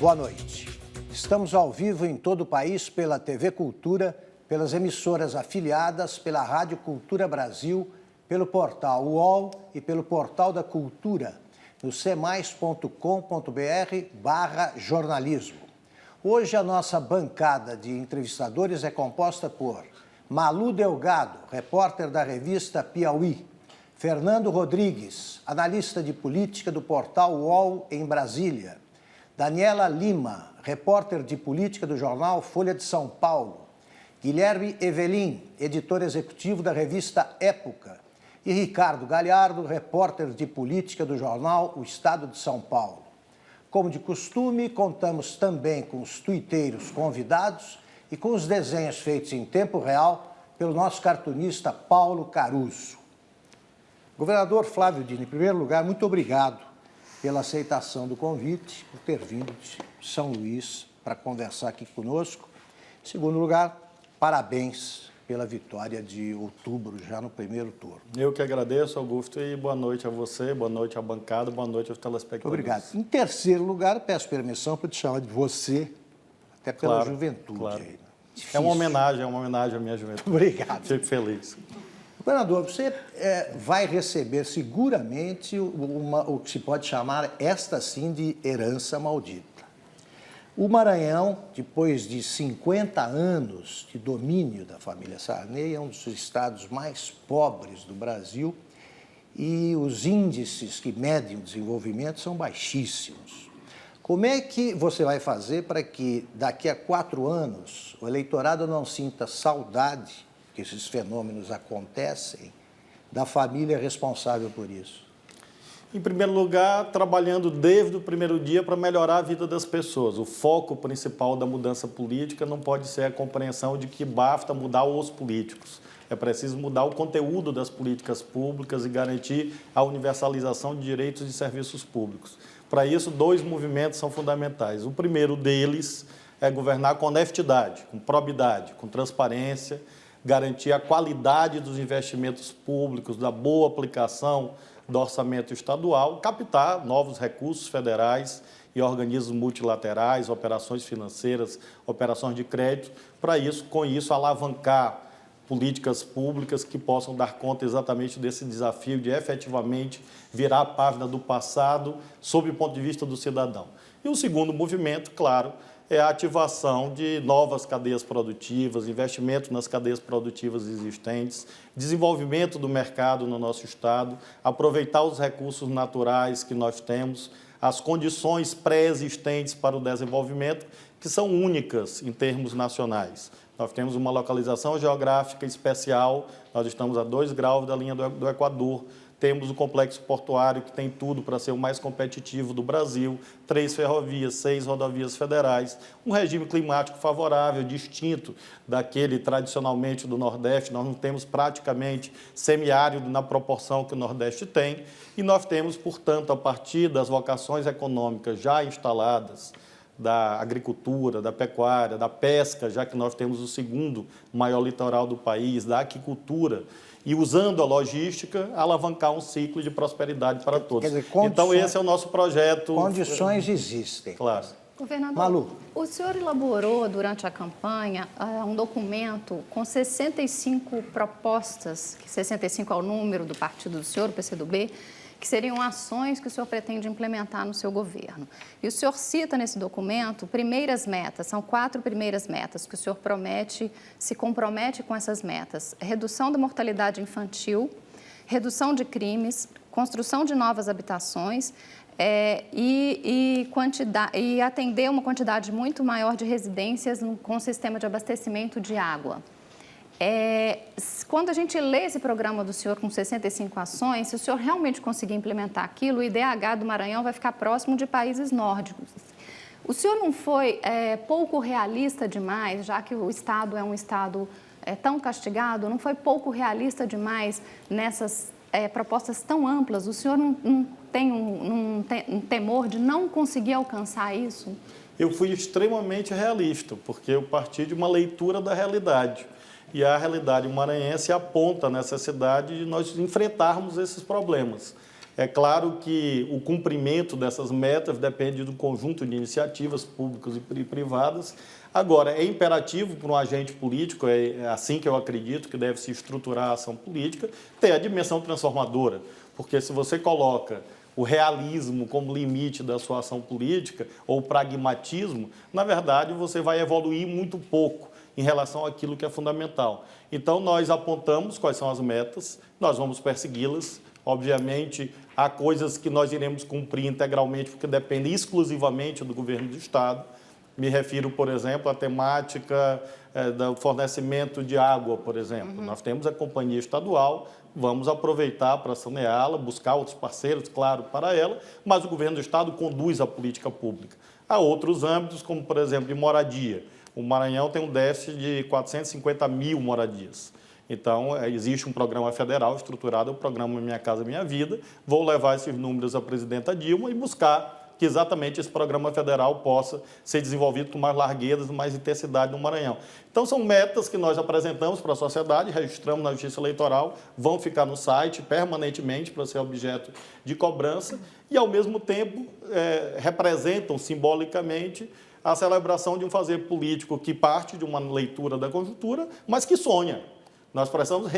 boa noite. Estamos ao vivo em todo o país pela TV Cultura, pelas emissoras afiliadas, pela Rádio Cultura Brasil, pelo portal UOL e pelo portal da Cultura, no cmais.com.br/jornalismo. Hoje a nossa bancada de entrevistadores é composta por Malu Delgado, repórter da revista Piauí, Fernando Rodrigues, analista de política do portal UOL em Brasília, Daniela Lima, repórter de política do jornal Folha de São Paulo, Guilherme Evelim, editor executivo da revista Época, e Ricardo Galhardo, repórter de política do jornal O Estado de São Paulo. Como de costume, contamos também com os tuiteiros convidados e com os desenhos feitos em tempo real pelo nosso cartunista Paulo Caruso. Governador Flávio Dino, em primeiro lugar, muito obrigado pela aceitação do convite, por ter vindo de São Luís para conversar aqui conosco. Em segundo lugar, parabéns pela vitória de outubro, já no primeiro turno. Eu que agradeço, Augusto, e boa noite a você, boa noite à bancada, boa noite aos telespectadores. Obrigado. Em terceiro lugar, peço permissão para te chamar de você, até pela juventude. Claro. Aí. É uma homenagem à minha juventude. Obrigado. Fico feliz. Governador, você vai receber seguramente o que se pode chamar, esta sim, de herança maldita. O Maranhão, depois de 50 anos de domínio da família Sarney, é um dos estados mais pobres do Brasil e os índices que medem o desenvolvimento são baixíssimos. Como é que você vai fazer para que daqui a 4 anos o eleitorado não sinta saudade que esses fenômenos acontecem, da família responsável por isso? Em primeiro lugar, trabalhando desde o primeiro dia para melhorar a vida das pessoas. O foco principal da mudança política não pode ser a compreensão de que basta mudar os políticos. É preciso mudar o conteúdo das políticas públicas e garantir a universalização de direitos e serviços públicos. Para isso, 2 movimentos são fundamentais. O primeiro deles é governar com honestidade, com probidade, com transparência, garantir a qualidade dos investimentos públicos, da boa aplicação do orçamento estadual, captar novos recursos federais e organismos multilaterais, operações financeiras, operações de crédito, para isso, com isso, alavancar políticas públicas que possam dar conta exatamente desse desafio de efetivamente virar a página do passado sob o ponto de vista do cidadão. E o segundo movimento, claro, é a ativação de novas cadeias produtivas, investimento nas cadeias produtivas existentes, desenvolvimento do mercado no nosso estado, aproveitar os recursos naturais que nós temos, as condições pré-existentes para o desenvolvimento, que são únicas em termos nacionais. Nós temos uma localização geográfica especial, nós estamos a 2 graus da linha do Equador, temos o complexo portuário, que tem tudo para ser o mais competitivo do Brasil, 3 ferrovias, 6 rodovias federais, um regime climático favorável, distinto daquele tradicionalmente do Nordeste. Nós não temos praticamente semiárido na proporção que o Nordeste tem, e nós temos, portanto, a partir das vocações econômicas já instaladas, da agricultura, da pecuária, da pesca, já que nós temos o 2º maior litoral do país, da aquicultura, e usando a logística, alavancar um ciclo de prosperidade para todos. Quer dizer, então, esse é o nosso projeto. Condições existem. Claro. Governador, Malu, o senhor elaborou durante a campanha um documento com 65 propostas, 65 é o número do partido do senhor, o PCdoB, que seriam ações que o senhor pretende implementar no seu governo. E o senhor cita nesse documento primeiras metas, são 4 primeiras metas que o senhor se compromete com essas metas. Redução da mortalidade infantil, redução de crimes, construção de novas habitações e atender uma quantidade muito maior de residências com sistema de abastecimento de água. Quando a gente lê esse programa do senhor com 65 ações, se o senhor realmente conseguir implementar aquilo, o IDH do Maranhão vai ficar próximo de países nórdicos. O senhor não foi pouco realista demais, já que o Estado é um Estado tão castigado, não foi pouco realista demais nessas propostas tão amplas? O senhor não tem um temor de não conseguir alcançar isso? Eu fui extremamente realista, porque eu parti de uma leitura da realidade. E a realidade maranhense aponta a necessidade de nós enfrentarmos esses problemas. É claro que o cumprimento dessas metas depende do conjunto de iniciativas públicas e privadas. Agora, é imperativo para um agente político, é assim que eu acredito que deve se estruturar a ação política, ter a dimensão transformadora. Porque se você coloca o realismo como limite da sua ação política, ou o pragmatismo, na verdade você vai evoluir muito pouco em relação àquilo que é fundamental. Então, nós apontamos quais são as metas, nós vamos persegui-las. Obviamente, há coisas que nós iremos cumprir integralmente, porque dependem exclusivamente do governo do Estado. Me refiro, por exemplo, à temática do fornecimento de água, por exemplo. Nós temos a companhia estadual, vamos aproveitar para saneá-la, buscar outros parceiros, claro, para ela, mas o governo do Estado conduz a política pública. Há outros âmbitos, como, por exemplo, de moradia. O Maranhão tem um déficit de 450 mil moradias. Então, existe um programa federal estruturado, o programa Minha Casa Minha Vida. Vou levar esses números à presidenta Dilma e buscar que exatamente esse programa federal possa ser desenvolvido com mais largueza, mais intensidade no Maranhão. Então, são metas que nós apresentamos para a sociedade, registramos na Justiça Eleitoral, vão ficar no site permanentemente para ser objeto de cobrança e, ao mesmo tempo, representam simbolicamente a celebração de um fazer político que parte de uma leitura da conjuntura, mas que sonha. Nós precisamos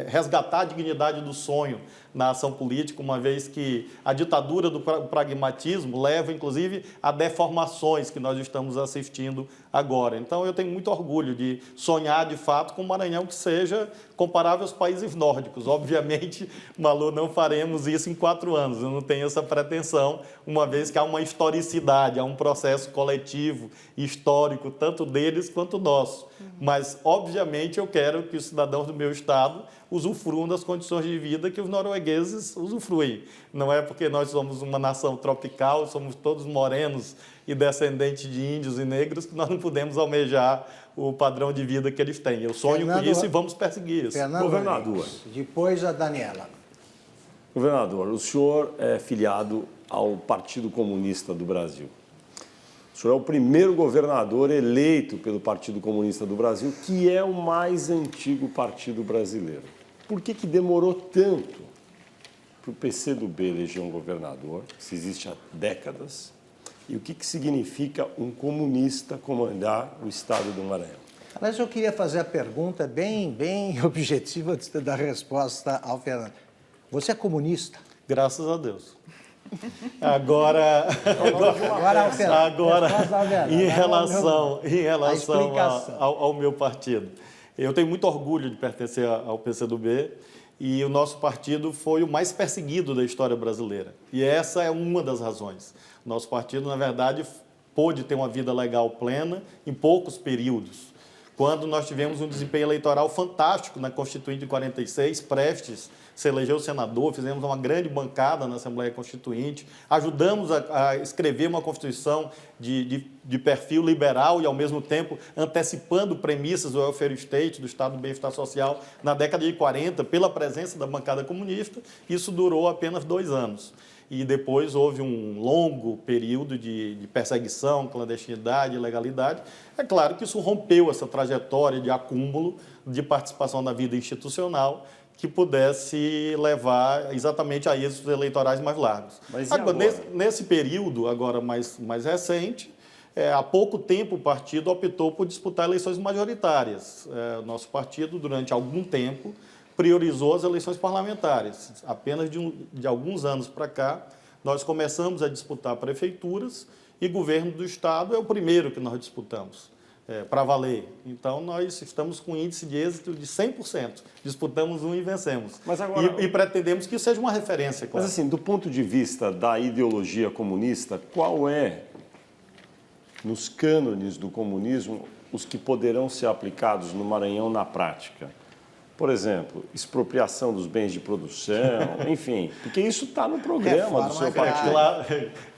resgatar a dignidade do sonho na ação política, uma vez que a ditadura do pragmatismo leva, inclusive, a deformações que nós estamos assistindo agora. Então, eu tenho muito orgulho de sonhar, de fato, com um Maranhão que seja comparável aos países nórdicos. Obviamente, Malu, não faremos isso em 4 anos. Eu não tenho essa pretensão, uma vez que há uma historicidade, há um processo coletivo, histórico, tanto deles quanto nosso. Mas, obviamente, eu quero que os cidadãos do meu estado usufruam das condições de vida que os noruegueses usufruem. Não é porque nós somos uma nação tropical, somos todos morenos e descendentes de índios e negros que nós não podemos almejar o padrão de vida que eles têm. Eu sonho com isso e vamos perseguir isso. Governador. Depois a Daniela. Governador, o senhor é filiado ao Partido Comunista do Brasil. O senhor é o primeiro governador eleito pelo Partido Comunista do Brasil, que é o mais antigo partido brasileiro. Por que demorou tanto para o PCdoB eleger um governador, que se existe há décadas, e o que significa um comunista comandar o estado do Maranhão? Mas eu queria fazer a pergunta bem objetiva antes de dar resposta ao Fernando. Você é comunista? Graças a Deus. Agora, em relação ao meu partido, eu tenho muito orgulho de pertencer ao PCdoB e o nosso partido foi o mais perseguido da história brasileira. E essa é uma das razões. Nosso partido, na verdade, pôde ter uma vida legal plena em poucos períodos. Quando nós tivemos um desempenho eleitoral fantástico na Constituinte de 46, prestes se elegeu senador, fizemos uma grande bancada na Assembleia Constituinte, ajudamos a escrever uma Constituição de perfil liberal e, ao mesmo tempo, antecipando premissas do welfare state, do Estado do Bem-Estar Social, na década de 40, pela presença da bancada comunista. Isso durou apenas 2 anos. E depois houve um longo período de perseguição, clandestinidade, ilegalidade. É claro que isso rompeu essa trajetória de acúmulo de participação na vida institucional que pudesse levar exatamente a êxitos eleitorais mais largos. Mas agora? Nesse período, agora mais recente, há pouco tempo o partido optou por disputar eleições majoritárias. Nosso partido, durante algum tempo, priorizou as eleições parlamentares. Apenas de alguns anos para cá, nós começamos a disputar prefeituras e governo do Estado é o primeiro que nós disputamos, para valer. Então, nós estamos com um índice de êxito de 100%. Disputamos um e vencemos. Mas agora... e pretendemos que isso seja uma referência, claro. Mas, assim, do ponto de vista da ideologia comunista, qual é, nos cânones do comunismo, os que poderão ser aplicados no Maranhão na prática? Por exemplo, expropriação dos bens de produção, enfim, porque isso está no programa do seu partido.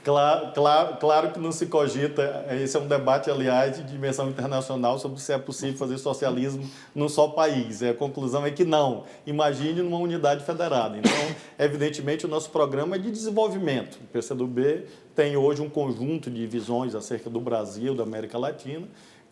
Claro que não se cogita, esse é um debate, aliás, de dimensão internacional sobre se é possível fazer socialismo num só país. A conclusão é que não. Imagine numa unidade federada. Então, evidentemente, o nosso programa é de desenvolvimento. O PCdoB tem hoje um conjunto de visões acerca do Brasil, da América Latina,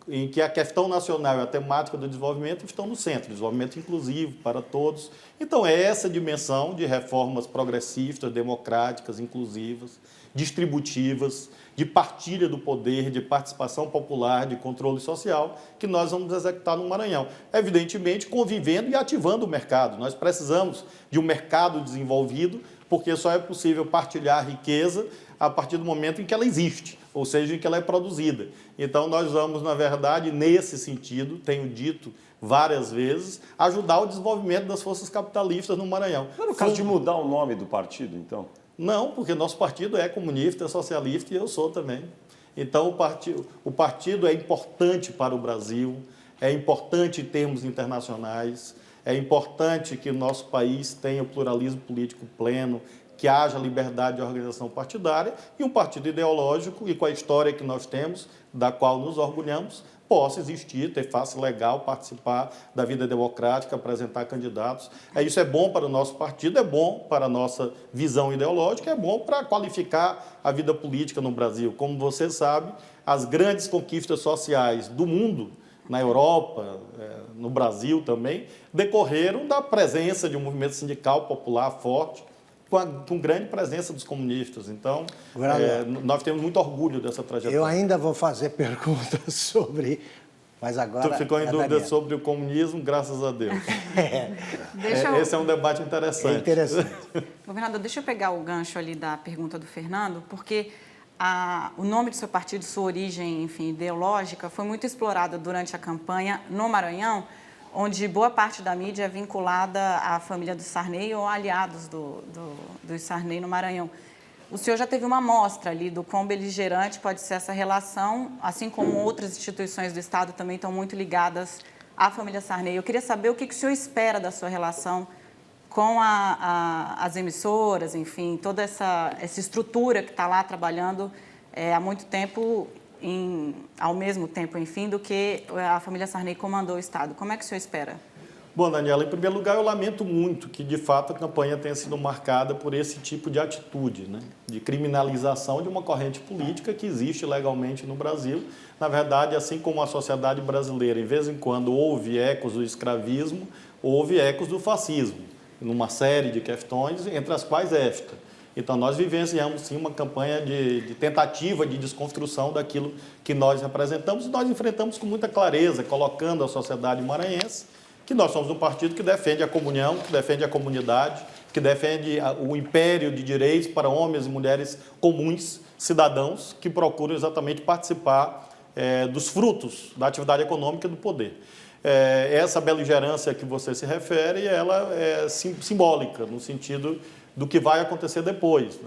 em que a questão nacional e a temática do desenvolvimento estão no centro, desenvolvimento inclusivo para todos. Então, é essa dimensão de reformas progressistas, democráticas, inclusivas, distributivas, de partilha do poder, de participação popular, de controle social, que nós vamos executar no Maranhão. Evidentemente, convivendo e ativando o mercado. Nós precisamos de um mercado desenvolvido, porque só é possível partilhar a riqueza a partir do momento em que ela existe, ou seja, em que ela é produzida. Então, nós vamos, na verdade, nesse sentido, tenho dito várias vezes, ajudar o desenvolvimento das forças capitalistas no Maranhão. Não é no caso de mudar o nome do partido, então? Não, porque nosso partido é comunista, é socialista e eu sou também. Então, o partido é importante para o Brasil, é importante em termos internacionais, é importante que o nosso país tenha o pluralismo político pleno, que haja liberdade de organização partidária e um partido ideológico e com a história que nós temos, da qual nos orgulhamos, possa existir, ter face legal, participar da vida democrática, apresentar candidatos. Isso é bom para o nosso partido, é bom para a nossa visão ideológica, é bom para qualificar a vida política no Brasil. Como você sabe, as grandes conquistas sociais do mundo, na Europa, no Brasil também, decorreram da presença de um movimento sindical popular forte, com grande presença dos comunistas. Então, nós temos muito orgulho dessa trajetória. Eu ainda vou fazer perguntas sobre... Mas agora... Tu ficou em dúvida sobre o comunismo, graças a Deus. Esse é um debate interessante. É interessante. Governador, deixa eu pegar o gancho ali da pergunta do Fernando, porque o nome do seu partido, sua origem, enfim, ideológica, foi muito explorada durante a campanha no Maranhão, onde boa parte da mídia é vinculada à família do Sarney ou aliados do Sarney no Maranhão. O senhor já teve uma amostra ali do quão beligerante pode ser essa relação, assim como outras instituições do Estado também estão muito ligadas à família Sarney. Eu queria saber o que o senhor espera da sua relação com as emissoras, enfim, toda essa estrutura que está lá trabalhando há muito tempo, ao mesmo tempo, enfim, do que a família Sarney comandou o Estado. Como é que o senhor espera? Bom, Daniela, em primeiro lugar, eu lamento muito que, de fato, a campanha tenha sido marcada por esse tipo de atitude, né? De criminalização de uma corrente política que existe legalmente no Brasil. Na verdade, assim como a sociedade brasileira, em vez em quando, houve ecos do escravismo, houve ecos do fascismo, numa série de questões, entre as quais esta. Então, nós vivenciamos, sim, uma campanha de tentativa de desconstrução daquilo que nós representamos e nós enfrentamos com muita clareza, colocando a sociedade maranhense, que nós somos um partido que defende a comunhão, que defende a comunidade, que defende o império de direitos para homens e mulheres comuns, cidadãos, que procuram exatamente participar dos frutos da atividade econômica e do poder. Essa beligerância que você se refere, ela é simbólica, no sentido do que vai acontecer depois,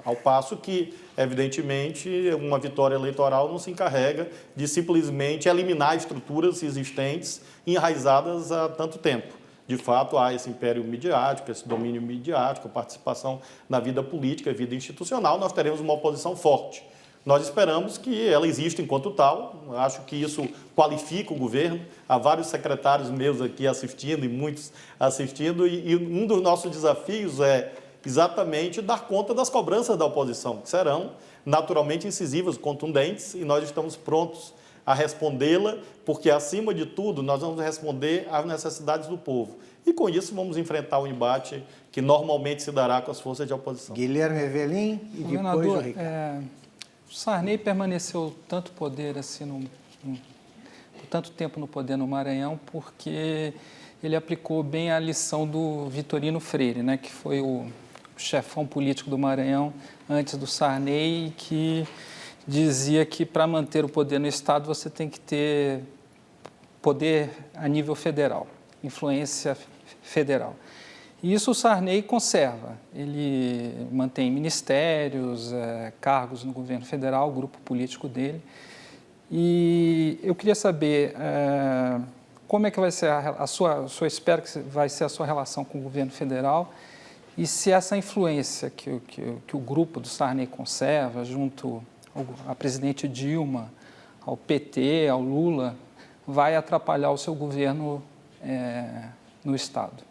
ao passo que, evidentemente, uma vitória eleitoral não se encarrega de simplesmente eliminar estruturas existentes enraizadas há tanto tempo. De fato, há esse império midiático, esse domínio midiático, participação na vida política, vida institucional, nós teremos uma oposição forte. Nós esperamos que ela exista enquanto tal, acho que isso qualifica o governo, há vários secretários meus aqui assistindo e muitos assistindo, e um dos nossos desafios é exatamente dar conta das cobranças da oposição, que serão naturalmente incisivas, contundentes, e nós estamos prontos a respondê-la, porque, acima de tudo, nós vamos responder às necessidades do povo. E, com isso, vamos enfrentar o embate que normalmente se dará com as forças de oposição. Guilherme Evelim e depois o Ricardo. Sarney permaneceu tanto poder assim tanto tempo no poder no Maranhão porque ele aplicou bem a lição do Vitorino Freire, né, que foi o chefão político do Maranhão antes do Sarney, que dizia que para manter o poder no Estado você tem que ter poder a nível federal, influência federal. E isso o Sarney conserva. Ele mantém ministérios, cargos no governo federal, o grupo político dele. E eu queria saber como é que vai ser a sua espera que vai ser a sua relação com o governo federal e se essa influência que o grupo do Sarney conserva, junto à presidente Dilma, ao PT, ao Lula, vai atrapalhar o seu governo no Estado.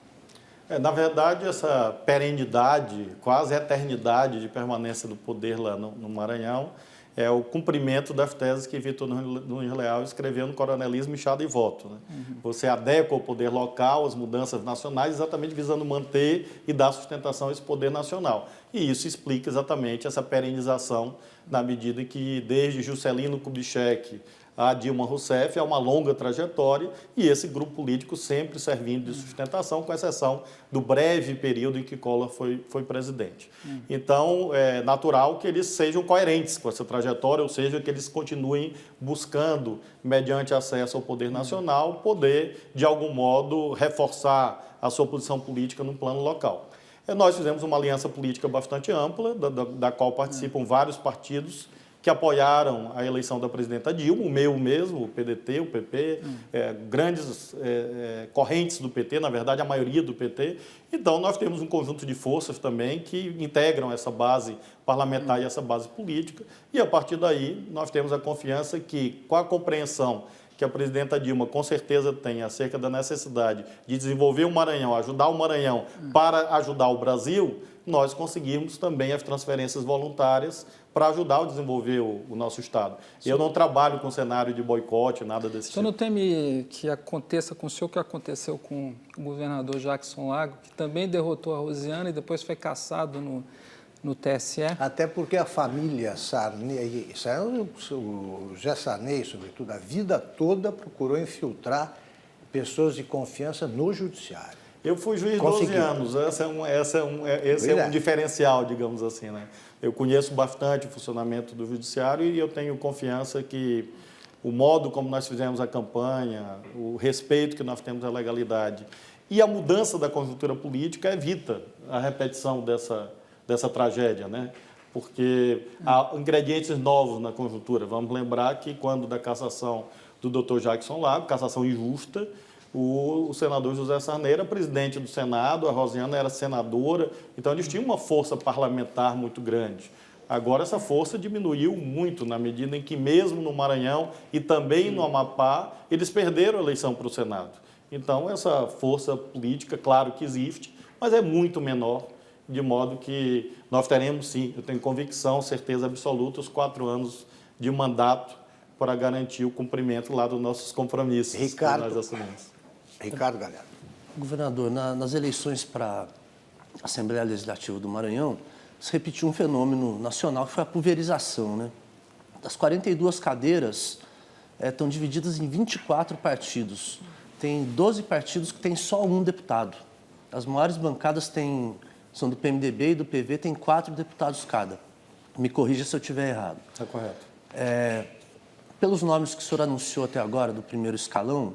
Na verdade, essa perenidade, quase eternidade de permanência do poder lá no Maranhão, é o cumprimento das teses que Vitor Nunes Leal escreveu no Coronelismo, Inchada e Voto. Né? Você adequa o poder local às mudanças nacionais, exatamente visando manter e dar sustentação a esse poder nacional. E isso explica exatamente essa perenização, na medida que, desde Juscelino Kubitschek a Dilma Rousseff, é uma longa trajetória e esse grupo político sempre servindo de sustentação, com exceção do breve período em que Collor foi presidente. Então, é natural que eles sejam coerentes com essa trajetória, ou seja, que eles continuem buscando, mediante acesso ao poder nacional, poder, de algum modo, reforçar a sua posição política no plano local. Nós fizemos uma aliança política bastante ampla, da qual participam vários partidos que apoiaram a eleição da presidenta Dilma, o meu mesmo, o PDT, o PP, grandes correntes do PT, na verdade, a maioria do PT. Então, nós temos um conjunto de forças também que integram essa base parlamentar e essa base política. E, a partir daí, nós temos a confiança que, com a compreensão que a presidenta Dilma com certeza tem acerca da necessidade de desenvolver o Maranhão, ajudar o Maranhão para ajudar o Brasil, nós conseguimos também as transferências voluntárias para ajudar a desenvolver o nosso Estado. Eu não trabalho com cenário de boicote, nada desse tipo. O senhor não teme que aconteça com o senhor o que aconteceu com o governador Jackson Lago, que também derrotou a Rosiana e depois foi cassado no TSE? Até porque a família Sarney, o José Sarney, sobretudo, a vida toda procurou infiltrar pessoas de confiança no judiciário. Eu fui juiz 12 anos, esse é um diferencial, digamos assim, né? Eu conheço bastante o funcionamento do judiciário e eu tenho confiança que o modo como nós fizemos a campanha, o respeito que nós temos à legalidade e a mudança da conjuntura política evita a repetição dessa tragédia, né? Porque há ingredientes novos na conjuntura. Vamos lembrar que quando da cassação do Dr. Jackson Lago, cassação injusta, o senador José Sarney era presidente do Senado, a Rosiana era senadora, então eles tinham uma força parlamentar muito grande. Agora essa força diminuiu muito na medida em que mesmo no Maranhão e também no Amapá, eles perderam a eleição para o Senado. Então essa força política, claro que existe, mas é muito menor, de modo que nós teremos sim, eu tenho convicção, certeza absoluta, os 4 anos de mandato para garantir o cumprimento lá dos nossos compromissos que nós assumimos. Ricardo Galhardo. Governador, nas eleições para a Assembleia Legislativa do Maranhão, se repetiu um fenômeno nacional que foi a pulverização, né? Das 42 cadeiras, estão divididas em 24 partidos. Tem 12 partidos que têm só um deputado. As maiores bancadas são do PMDB e do PV, tem 4 deputados cada. Me corrija se eu estiver errado. Está correto. Pelos nomes que o senhor anunciou até agora, do primeiro escalão,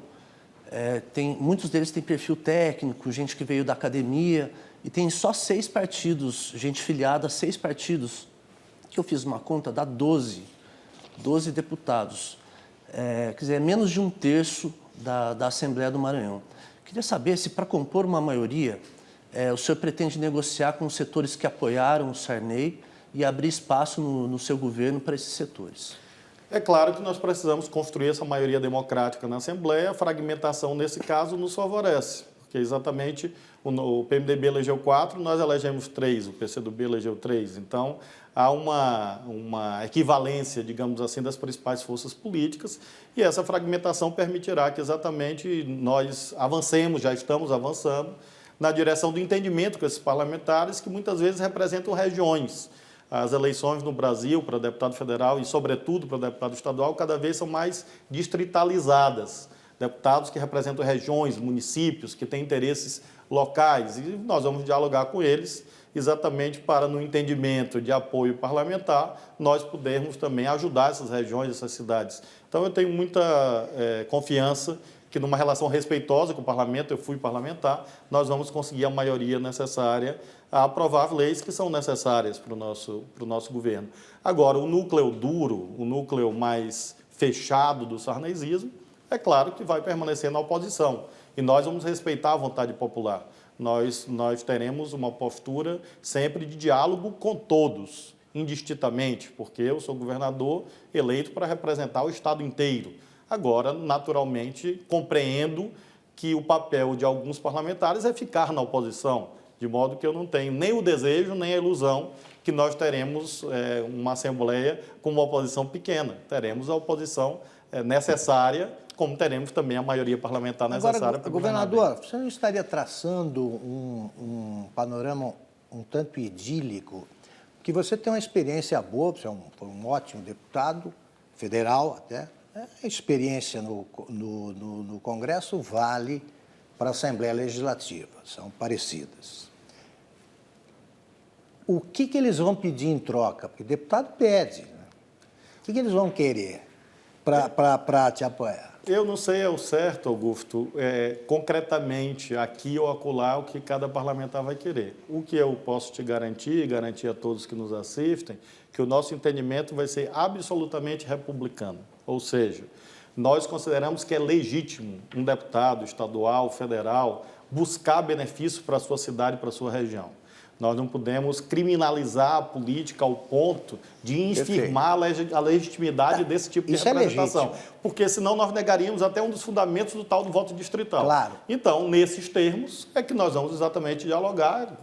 muitos deles têm perfil técnico, gente que veio da academia, e tem só 6 partidos, gente filiada a 6 partidos, que eu fiz uma conta, dá 12 deputados. Quer dizer, é menos de 1/3 da Assembleia do Maranhão. Queria saber se, para compor uma maioria, o senhor pretende negociar com os setores que apoiaram o Sarney e abrir espaço no seu governo para esses setores. É claro que nós precisamos construir essa maioria democrática na Assembleia. A fragmentação, nesse caso, nos favorece, porque exatamente o PMDB elegeu 4, nós elegemos 3, o PCdoB elegeu 3. Então, há uma equivalência, digamos assim, das principais forças políticas e essa fragmentação permitirá que exatamente nós avancemos, já estamos avançando, na direção do entendimento com esses parlamentares que muitas vezes representam regiões. As eleições no Brasil para deputado federal e, sobretudo, para deputado estadual, cada vez são mais distritalizadas. Deputados que representam regiões, municípios, que têm interesses locais. E nós vamos dialogar com eles exatamente para, no entendimento de apoio parlamentar, nós pudermos também ajudar essas regiões, essas cidades. Então, eu tenho muita confiança que, numa relação respeitosa com o parlamento, eu fui parlamentar, nós vamos conseguir a maioria necessária a aprovar leis que são necessárias para o nosso governo. Agora, o núcleo duro, o núcleo mais fechado do sarnezismo, é claro que vai permanecer na oposição. E nós vamos respeitar a vontade popular. Nós teremos uma postura sempre de diálogo com todos, indistintamente, porque eu sou governador eleito para representar o Estado inteiro. Agora, naturalmente, compreendo que o papel de alguns parlamentares é ficar na oposição, De modo que eu não tenho nem o desejo, nem a ilusão que nós teremos uma Assembleia com uma oposição pequena. Teremos a oposição necessária, como teremos também a maioria parlamentar necessária Agora, para governar bem. governador, você não estaria traçando um panorama um tanto idílico? Que você tem uma experiência boa, você foi um ótimo deputado, federal até. A experiência no Congresso vale para a Assembleia Legislativa, são parecidas. O que eles vão pedir em troca? Porque o deputado pede, né? O que eles vão querer para te apoiar? Eu não sei ao certo, Augusto, concretamente, aqui ou acolá, o que cada parlamentar vai querer. O que eu posso te garantir, garantir a todos que nos assistem, que o nosso entendimento vai ser absolutamente republicano. Ou seja, nós consideramos que é legítimo um deputado estadual, federal, buscar benefício para a sua cidade, para a sua região. Nós não podemos criminalizar a política ao ponto de infirmar a legitimidade desse tipo de representação. Porque senão nós negaríamos até um dos fundamentos do tal do voto distrital. Claro. Então, nesses termos, é que nós vamos exatamente dialogar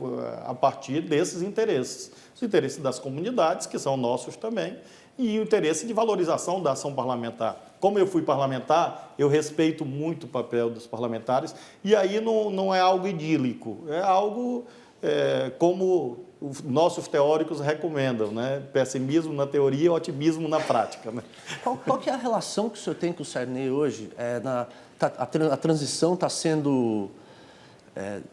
a partir desses interesses. Os interesses das comunidades, que são nossos também, e o interesse de valorização da ação parlamentar. Como eu fui parlamentar, eu respeito muito o papel dos parlamentares, e aí não é algo idílico, é algo... como os nossos teóricos recomendam, né? Pessimismo na teoria e otimismo na prática. Né? Qual que é a relação que o senhor tem com o Sarney hoje? A transição está sendo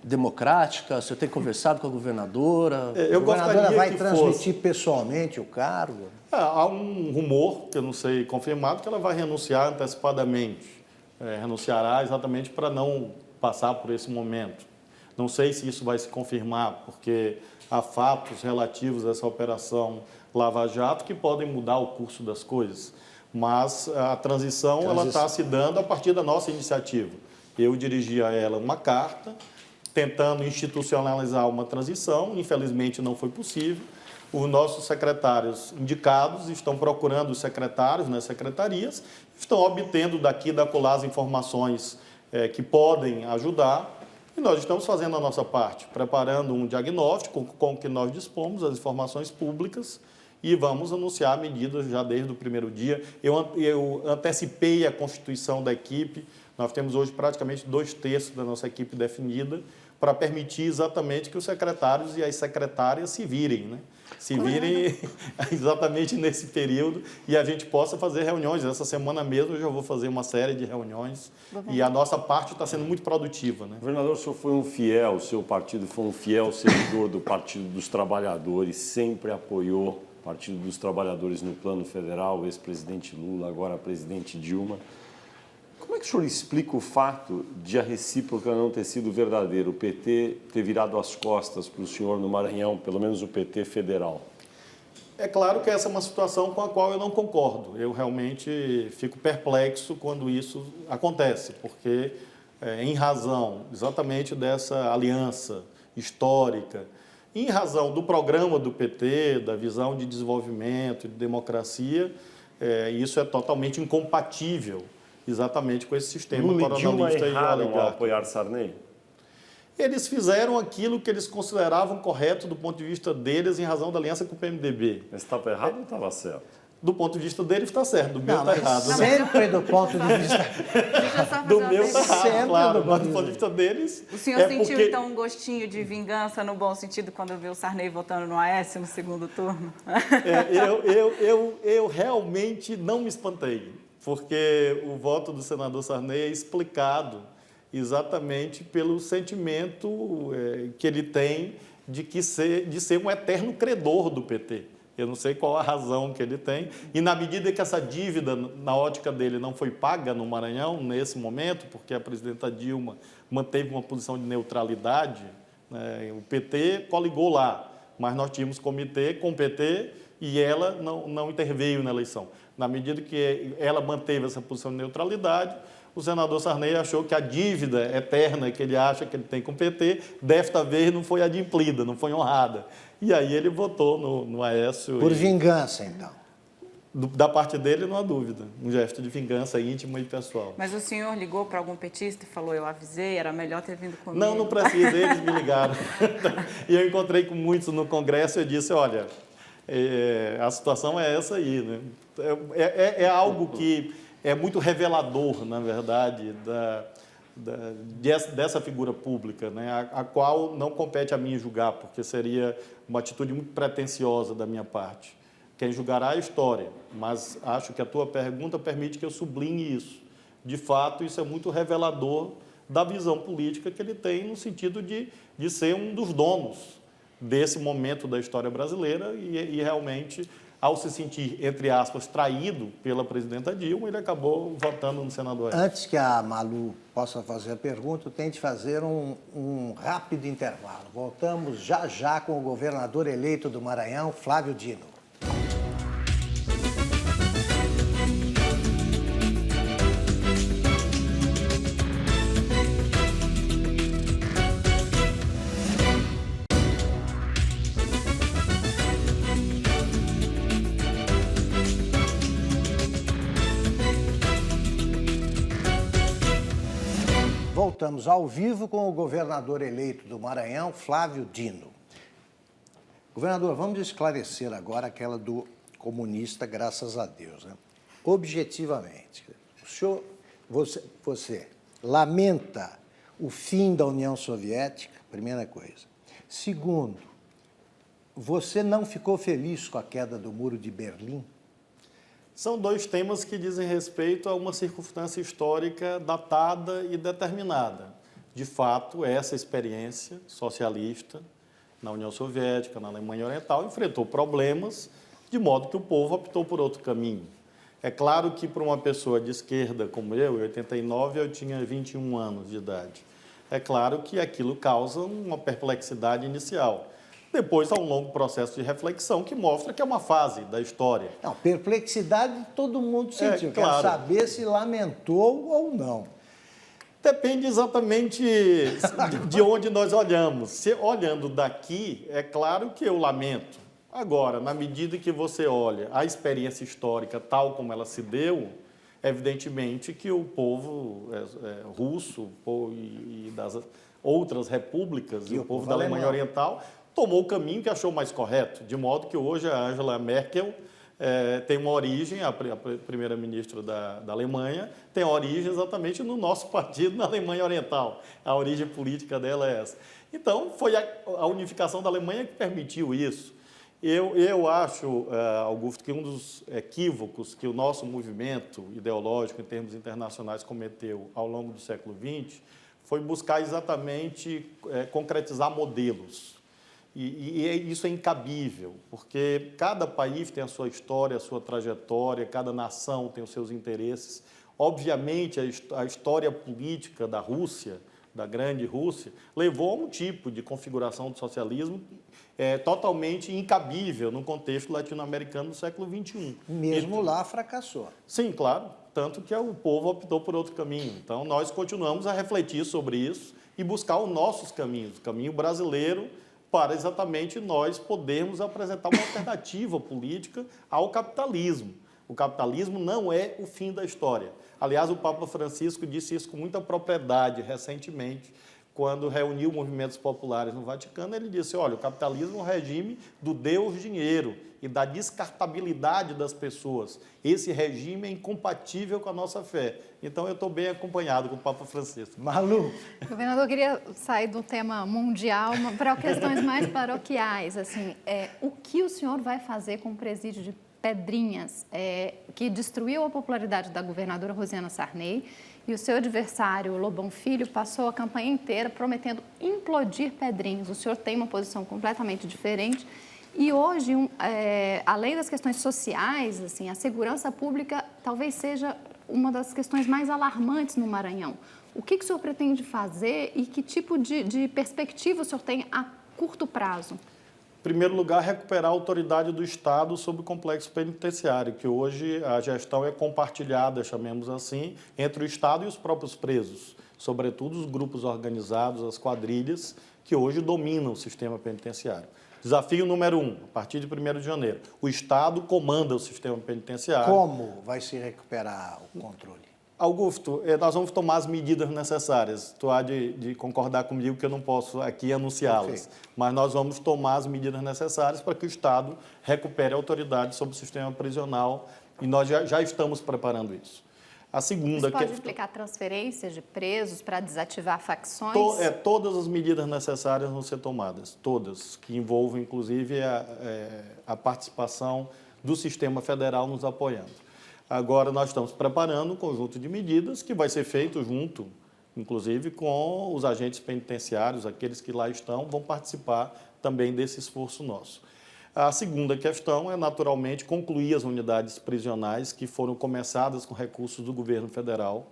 democrática? O senhor tem conversado com a governadora? A governadora vai transmitir pessoalmente o cargo? Há um rumor, que eu não sei confirmado, que ela vai renunciar antecipadamente. Renunciará exatamente para não passar por esse momento. Não sei se isso vai se confirmar, porque há fatos relativos a essa operação Lava Jato que podem mudar o curso das coisas. Mas a transição ela está se dando a partir da nossa iniciativa. Eu dirigi a ela uma carta, tentando institucionalizar uma transição. Infelizmente, não foi possível. Os nossos secretários indicados estão procurando os secretários nas secretarias, estão obtendo daqui e da acolá as informações que podem ajudar. E nós estamos fazendo a nossa parte, preparando um diagnóstico com o que nós dispomos, as informações públicas, e vamos anunciar medidas já desde o primeiro dia. Eu antecipei a constituição da equipe, nós temos hoje praticamente 2/3 da nossa equipe definida, para permitir exatamente que os secretários e as secretárias se virem, né? Se virem exatamente nesse período e a gente possa fazer reuniões. Essa semana mesmo eu já vou fazer uma série de reuniões e a nossa parte está sendo muito produtiva, né? Governador, o senhor foi o seu partido foi um fiel servidor do Partido dos Trabalhadores, sempre apoiou o Partido dos Trabalhadores no plano federal, o ex-presidente Lula, agora a presidente Dilma. Como é que o senhor explica o fato de a recíproca não ter sido verdadeira, o PT ter virado as costas para o senhor no Maranhão, pelo menos o PT federal? É claro que essa é uma situação com a qual eu não concordo. Eu realmente fico perplexo quando isso acontece, porque em razão exatamente dessa aliança histórica, em razão do programa do PT, da visão de desenvolvimento, de democracia, isso é totalmente incompatível exatamente com esse sistema Lula e Dilma coronalista e erraram ao oligárquico. apoiar Sarney? Eles fizeram aquilo que eles consideravam correto do ponto de vista deles em razão da aliança com o PMDB. Mas estava errado ou estava certo? Do ponto de vista deles está certo, do meu está errado. Né? Sempre do ponto de vista... Deixa eu só fazer Do uma meu está pergunta. errado, Sempre claro, do mas ponto do de ponto de vista deles... O senhor sentiu, então, um gostinho de vingança, no bom sentido, quando viu o Sarney votando no Aécio no segundo turno? Eu realmente não me espantei, porque o voto do senador Sarney é explicado exatamente pelo sentimento que ele tem de ser um eterno credor do PT. Eu não sei qual a razão que ele tem. E na medida que essa dívida, na ótica dele, não foi paga no Maranhão, nesse momento, porque a presidenta Dilma manteve uma posição de neutralidade, né, o PT coligou lá, mas nós tínhamos comitê com o PT e ela não interveio na eleição. Na medida que ela manteve essa posição de neutralidade, o senador Sarney achou que a dívida eterna que ele acha que ele tem com o PT, desta vez não foi adimplida, não foi honrada. E aí ele votou no Aécio. Por vingança, então. Da parte dele, não há dúvida. Um gesto de vingança íntima e pessoal. Mas o senhor ligou para algum petista e falou, eu avisei, era melhor ter vindo comigo? Não precisa, eles me ligaram. E eu encontrei com muitos no Congresso e eu disse, olha, a situação é essa aí, né? É algo que é muito revelador, na verdade, dessa figura pública, né? A qual não compete a mim julgar, porque seria uma atitude muito pretensiosa da minha parte. Quem julgará é a história, mas acho que a tua pergunta permite que eu sublinhe isso. De fato, isso é muito revelador da visão política que ele tem no sentido de ser um dos donos desse momento da história brasileira e realmente, ao se sentir, entre aspas, traído pela presidenta Dilma, ele acabou votando no senador. Antes que a Malu possa fazer a pergunta, eu tenho de fazer um rápido intervalo. Voltamos já com o governador eleito do Maranhão, Flávio Dino. Voltamos ao vivo com o governador eleito do Maranhão, Flávio Dino. Governador, vamos esclarecer agora aquela do comunista, graças a Deus, né? Objetivamente, o senhor, você lamenta o fim da União Soviética, primeira coisa. Segundo, você não ficou feliz com a queda do Muro de Berlim? São dois temas que dizem respeito a uma circunstância histórica datada e determinada. De fato, essa experiência socialista na União Soviética, na Alemanha Oriental, enfrentou problemas, de modo que o povo optou por outro caminho. É claro que para uma pessoa de esquerda como eu, em 89 eu tinha 21 anos de idade, é claro que aquilo causa uma perplexidade inicial. Depois há um longo processo de reflexão que mostra que é uma fase da história. Não, perplexidade todo mundo sentiu. Claro. Quero saber se lamentou ou não. Depende exatamente de onde nós olhamos. Se olhando daqui, é claro que eu lamento. Agora, na medida que você olha a experiência histórica tal como ela se deu, evidentemente que o povo russo e das outras repúblicas e o povo da Alemanha Oriental tomou o caminho que achou mais correto, de modo que hoje a Angela Merkel tem uma origem, a primeira-ministra da Alemanha, tem origem exatamente no nosso partido, na Alemanha Oriental. A origem política dela é essa. Então, foi a unificação da Alemanha que permitiu isso. Eu acho, Augusto, que um dos equívocos que o nosso movimento ideológico, em termos internacionais, cometeu ao longo do século XX foi buscar exatamente concretizar modelos. E isso é incabível, porque cada país tem a sua história, a sua trajetória, cada nação tem os seus interesses. Obviamente, a história política da Rússia, da grande Rússia, levou a um tipo de configuração do socialismo totalmente incabível no contexto latino-americano do século XXI. Mesmo lá fracassou. Sim, claro, tanto que o povo optou por outro caminho. Então, nós continuamos a refletir sobre isso e buscar os nossos caminhos, o caminho brasileiro, para exatamente nós podermos apresentar uma alternativa política ao capitalismo. O capitalismo não é o fim da história. Aliás, o Papa Francisco disse isso com muita propriedade recentemente, quando reuniu movimentos populares no Vaticano. Ele disse, olha, o capitalismo é um regime do Deus dinheiro e da descartabilidade das pessoas. Esse regime é incompatível com a nossa fé. Então, eu estou bem acompanhado com o Papa Francisco. Malu. Governador, eu queria sair do tema mundial para questões mais paroquiais. Assim, o que o senhor vai fazer com o presídio de Pedrinhas, que destruiu a popularidade da governadora Rosiana Sarney, e o seu adversário, Lobão Filho, passou a campanha inteira prometendo implodir Pedrinhas. O senhor tem uma posição completamente diferente. E hoje, além das questões sociais, assim, a segurança pública talvez seja uma das questões mais alarmantes no Maranhão. O que o senhor pretende fazer e que tipo de perspectiva o senhor tem a curto prazo? Em primeiro lugar, recuperar a autoridade do Estado sobre o complexo penitenciário, que hoje a gestão é compartilhada, chamemos assim, entre o Estado e os próprios presos, sobretudo os grupos organizados, as quadrilhas, que hoje dominam o sistema penitenciário. Desafio número 1, a partir de 1º de janeiro, o Estado comanda o sistema penitenciário. Como vai se recuperar o controle? Augusto, nós vamos tomar as medidas necessárias. Tu há de concordar comigo que eu não posso aqui anunciá-las. Mas nós vamos tomar as medidas necessárias para que o Estado recupere a autoridade sobre o sistema prisional e nós já estamos preparando isso. A segunda... Isso pode implicar transferências de presos para desativar facções? Todas as medidas necessárias vão ser tomadas, todas, que envolvem, inclusive, a participação do sistema federal nos apoiando. Agora, nós estamos preparando um conjunto de medidas que vai ser feito junto, inclusive, com os agentes penitenciários, aqueles que lá estão, vão participar também desse esforço nosso. A segunda questão é, naturalmente, concluir as unidades prisionais que foram começadas com recursos do governo federal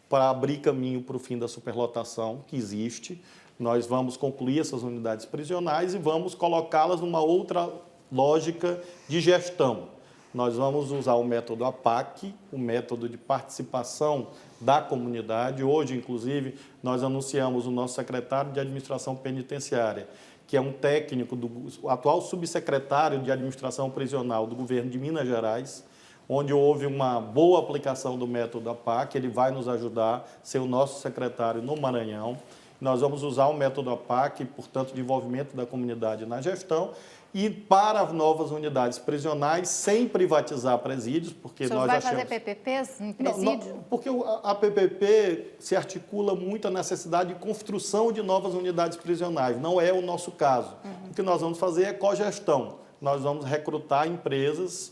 para abrir caminho para o fim da superlotação que existe. Nós vamos concluir essas unidades prisionais e vamos colocá-las numa outra lógica de gestão. Nós vamos usar o método APAC, o método de participação da comunidade. Hoje, inclusive, nós anunciamos o nosso secretário de Administração Penitenciária, que é um técnico, o atual subsecretário de Administração Prisional do governo de Minas Gerais, onde houve uma boa aplicação do método APAC. Ele vai nos ajudar a ser o nosso secretário no Maranhão. Nós vamos usar o método APAC, portanto, de envolvimento da comunidade na gestão, e para as novas unidades prisionais, sem privatizar presídios, porque nós vai achamos... fazer PPPs em presídio? Não, porque a PPP se articula muito a necessidade de construção de novas unidades prisionais. Não é o nosso caso. O que nós vamos fazer é cogestão. Nós vamos recrutar empresas,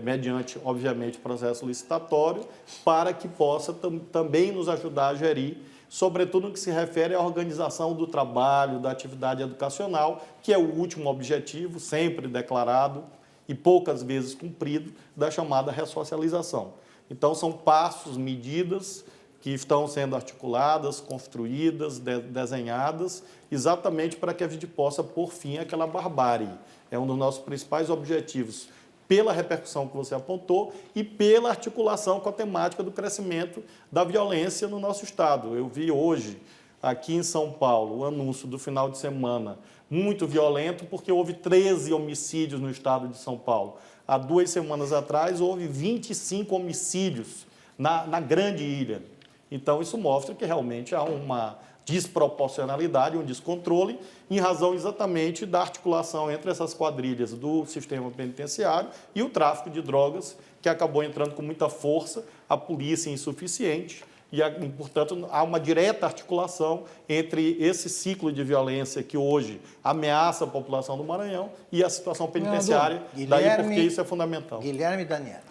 mediante, obviamente, processo licitatório, para que possa também nos ajudar a gerir, sobretudo no que se refere à organização do trabalho, da atividade educacional, que é o último objetivo, sempre declarado e poucas vezes cumprido, da chamada ressocialização. Então, são passos, medidas que estão sendo articuladas, construídas, desenhadas, exatamente para que a gente possa pôr fim àquela barbárie. É um dos nossos principais objetivos, pela repercussão que você apontou e pela articulação com a temática do crescimento da violência no nosso Estado. Eu vi hoje, aqui em São Paulo, o anúncio do final de semana muito violento, porque houve 13 homicídios no Estado de São Paulo. Há 2 semanas atrás, houve 25 homicídios na grande ilha. Então, isso mostra que realmente há uma desproporcionalidade, um descontrole, em razão exatamente da articulação entre essas quadrilhas do sistema penitenciário e o tráfico de drogas, que acabou entrando com muita força, a polícia insuficiente, e, portanto, há uma direta articulação entre esse ciclo de violência que hoje ameaça a população do Maranhão e a situação penitenciária, daí porque isso é fundamental. Guilherme Daniel.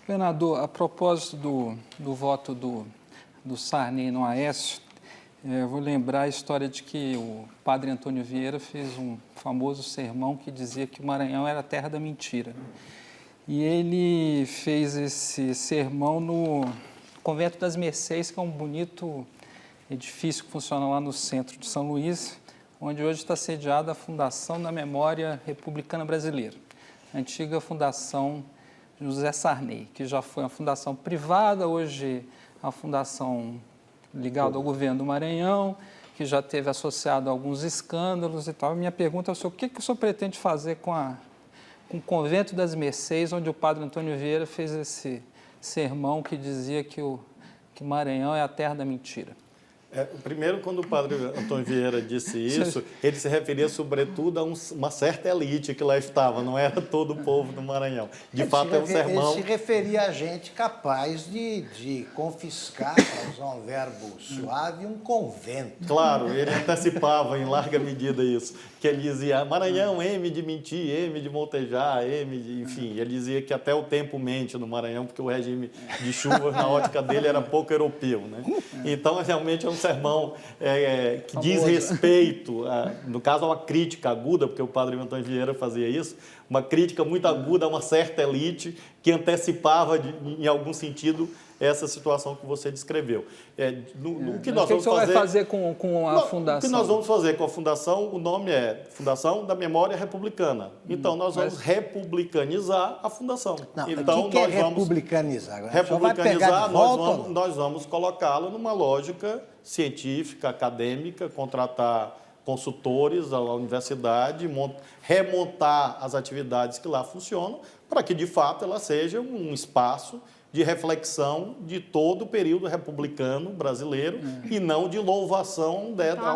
Governador, a propósito do voto do Sarney no Aécio, eu vou lembrar a história de que o padre Antônio Vieira fez um famoso sermão que dizia que o Maranhão era a terra da mentira. E ele fez esse sermão no Convento das Mercês, que é um bonito edifício que funciona lá no centro de São Luís, onde hoje está sediada a Fundação da Memória Republicana Brasileira, a antiga Fundação José Sarney, que já foi uma fundação privada, hoje é uma fundação ligado ao governo do Maranhão, que já teve associado a alguns escândalos e tal. Minha pergunta é o senhor, o que o senhor pretende fazer com o Convento das Mercês, onde o padre Antônio Vieira fez esse sermão que dizia que o Maranhão é a terra da mentira? Primeiro, quando o padre Antônio Vieira disse isso, ele se referia sobretudo a uma certa elite que lá estava, não era todo o povo do Maranhão. De fato, é um sermão... Ele se referia a gente capaz de confiscar, para usar um verbo suave, um convento. Claro, ele antecipava em larga medida isso, que ele dizia Maranhão, M de mentir, M de moltejar, enfim, ele dizia que até o tempo mente no Maranhão, porque o regime de chuvas, na ótica dele, era pouco europeu, né? Então, realmente, é um sermão que diz respeito, no caso, a uma crítica aguda, porque o padre Antônio Vieira fazia isso, uma crítica muito aguda a uma certa elite que antecipava, em algum sentido, essa situação que você descreveu. O que nós vamos vai fazer com a fundação? O que nós vamos fazer com a fundação, o nome é Fundação da Memória Republicana. Então, nós vamos republicanizar a fundação. Não, então, o que é republicanizar? Republicanizar, nós vamos colocá-la numa lógica científica, acadêmica, contratar consultores à universidade, remontar as atividades que lá funcionam, para que, de fato, ela seja um espaço de reflexão de todo o período republicano brasileiro e não de louvação a um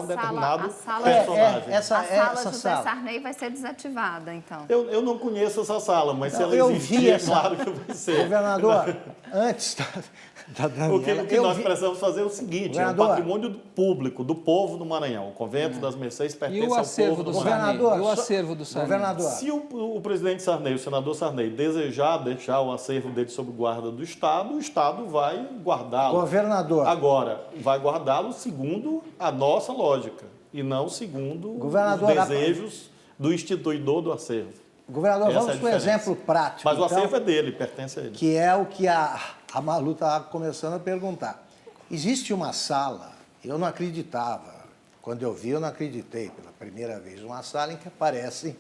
determinado personagem. A sala essa José sala. Sarney vai ser desativada, então. Eu não conheço essa sala, mas se ela Eu existir, vi é essa- claro que vai ser. Governador, antes da Daniela, O que eu nós vi- precisamos fazer é o seguinte, é um Governador. patrimônio público, do povo do Maranhão. O Convento das Mercês E pertence o ao acervo povo do do Maranhão. Sarney? Governador, E o só- acervo do Sarney? Governador, Se o presidente Sarney, o senador Sarney, desejar deixar o acervo dele sob guarda do Estado, o Estado vai guardá-lo. Governador. Agora, vai guardá-lo segundo a nossa lógica e não segundo Governador, os desejos do instituidor do acervo. governador, Essa é vamos a para um diferença. exemplo prático, Mas o então, acervo é dele, pertence a ele. que é o que a Malu estava começando a perguntar. Existe uma sala, eu não acreditava, quando eu vi eu não acreditei pela primeira vez, uma sala em que aparecem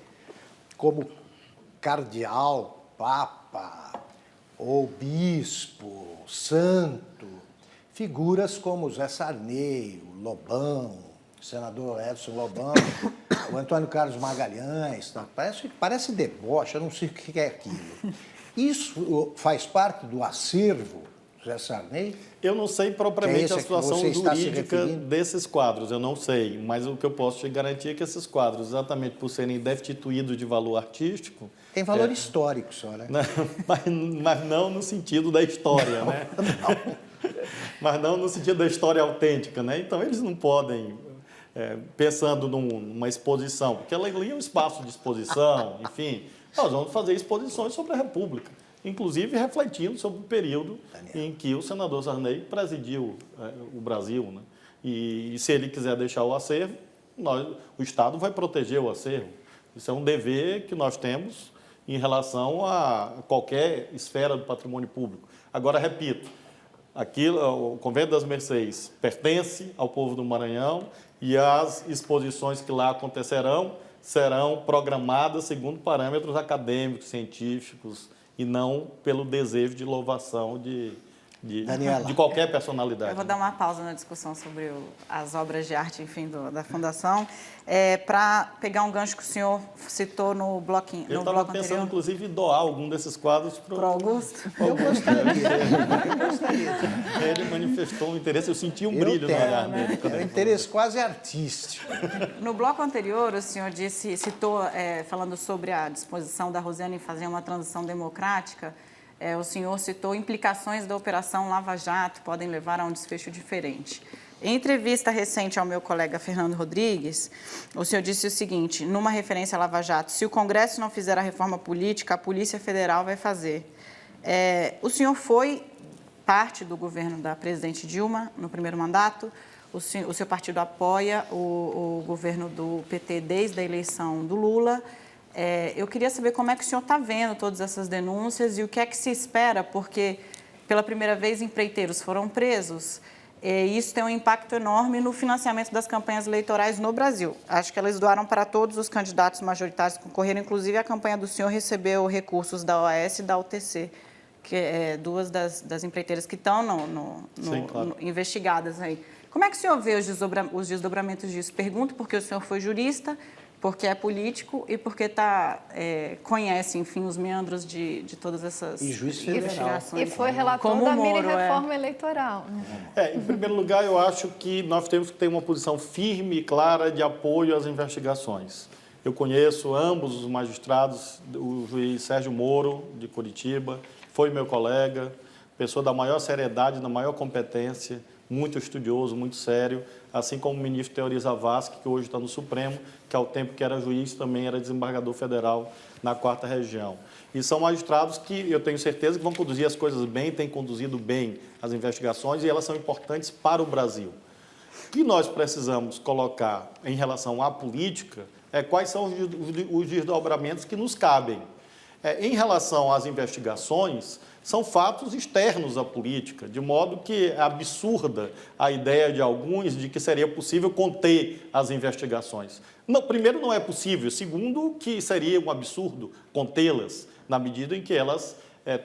como cardeal, papa, ou bispo, santo, figuras como Zé Sarney, o Lobão, o senador Edson Lobão, o Antônio Carlos Magalhães, tá? Parece deboche, eu não sei o que é aquilo. Isso faz parte do acervo Zé Sarney? Eu não sei Que é propriamente esse a a que situação você está se jurídica referindo? desses quadros, eu não sei, mas o que eu posso te garantir é que esses quadros, exatamente por serem destituídos de valor artístico, Tem valor histórico só, né? né, mas não no sentido da história, né? Mas não no sentido da história autêntica, né? Então eles não podem, pensando numa exposição, porque ela ali é um espaço de exposição, enfim, nós vamos fazer exposições sobre a República, inclusive refletindo sobre o período em que o senador Sarney presidiu o Brasil, né? E se ele quiser deixar o acervo, o Estado vai proteger o acervo. Isso é um dever que nós temos em relação a qualquer esfera do patrimônio público. Agora, repito, o Convento das Mercês pertence ao povo do Maranhão e as exposições que lá acontecerão serão programadas segundo parâmetros acadêmicos, científicos e não pelo desejo de louvação de qualquer personalidade. Eu vou dar uma pausa na discussão sobre as obras de arte, enfim, da Fundação, para pegar um gancho que o senhor citou no bloco Eu estava pensando, anterior. inclusive, em doar algum desses quadros para Pro Augusto? Eu gostaria. Eu gostaria. Ele manifestou um interesse, eu senti um Eu brilho no tenho, olhar né? dele. É um interesse quase artístico. No bloco anterior, o senhor citou, falando sobre a disposição da Rosiana em fazer uma transição democrática, o senhor citou implicações da Operação Lava Jato podem levar a um desfecho diferente. Em entrevista recente ao meu colega Fernando Rodrigues, o senhor disse o seguinte, numa referência à Lava Jato, se o Congresso não fizer a reforma política, a Polícia Federal vai fazer. O senhor foi parte do governo da presidente Dilma no primeiro mandato, o seu partido apoia o governo do PT desde a eleição do Lula. Eu queria saber como é que o senhor está vendo todas essas denúncias e o que é que se espera, porque pela primeira vez empreiteiros foram presos e isso tem um impacto enorme no financiamento das campanhas eleitorais no Brasil. Acho que elas doaram para todos os candidatos majoritários que concorreram, inclusive a campanha do senhor recebeu recursos da OAS e da UTC, que é duas das empreiteiras que estão Sim, claro. investigadas aí. Como é que o senhor vê os desdobramentos disso? Pergunto porque o senhor foi jurista, porque é político e porque conhece, enfim, os meandros de todas essas E juiz federal. investigações. E foi relator Como da o Moro, mini-reforma eleitoral. Né? Em primeiro lugar, eu acho que nós temos que ter uma posição firme e clara de apoio às investigações. Eu conheço ambos os magistrados, o juiz Sérgio Moro, de Curitiba, foi meu colega, pessoa da maior seriedade, da maior competência, muito estudioso, muito sério, assim como o ministro Teori Zavascki, que hoje está no Supremo, que ao tempo que era juiz também era desembargador federal na 4ª Região. E são magistrados que eu tenho certeza que vão conduzir as coisas bem, têm conduzido bem as investigações e elas são importantes para o Brasil. O que nós precisamos colocar em relação à política é quais são os desdobramentos que nos cabem. Em relação às investigações, são fatos externos à política, de modo que é absurda a ideia de alguns de que seria possível conter as investigações. Não, primeiro, não é possível. Segundo, que seria um absurdo contê-las, na medida em que elas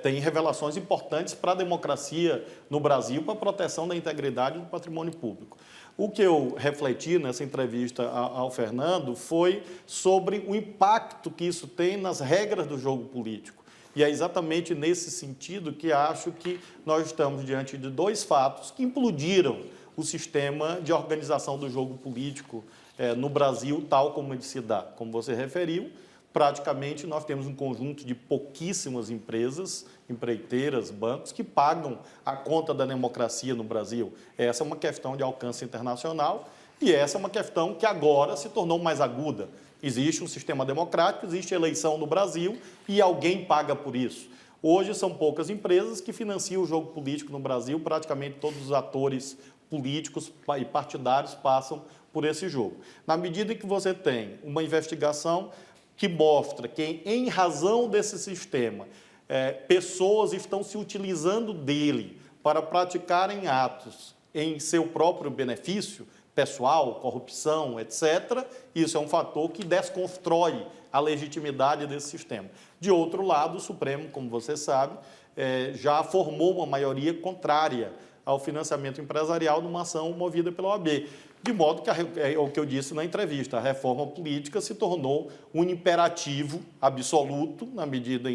têm revelações importantes para a democracia no Brasil, para a proteção da integridade do patrimônio público. O que eu refleti nessa entrevista ao Fernando foi sobre o impacto que isso tem nas regras do jogo político. E é exatamente nesse sentido que acho que nós estamos diante de dois fatos que implodiram o sistema de organização do jogo político no Brasil, tal como ele se dá. Como você referiu, praticamente nós temos um conjunto de pouquíssimas empresas, empreiteiras, bancos, que pagam a conta da democracia no Brasil. Essa é uma questão de alcance internacional e essa é uma questão que agora se tornou mais aguda. Existe um sistema democrático, existe eleição no Brasil e alguém paga por isso. Hoje são poucas empresas que financiam o jogo político no Brasil, praticamente todos os atores políticos e partidários passam por esse jogo. Na medida em que você tem uma investigação que mostra que, em razão desse sistema, pessoas estão se utilizando dele para praticarem atos em seu próprio benefício, pessoal, corrupção, etc., isso é um fator que desconstrói a legitimidade desse sistema. De outro lado, o Supremo, como você sabe, já formou uma maioria contrária ao financiamento empresarial numa ação movida pela OAB. De modo que, é o que eu disse na entrevista, a reforma política se tornou um imperativo absoluto, na medida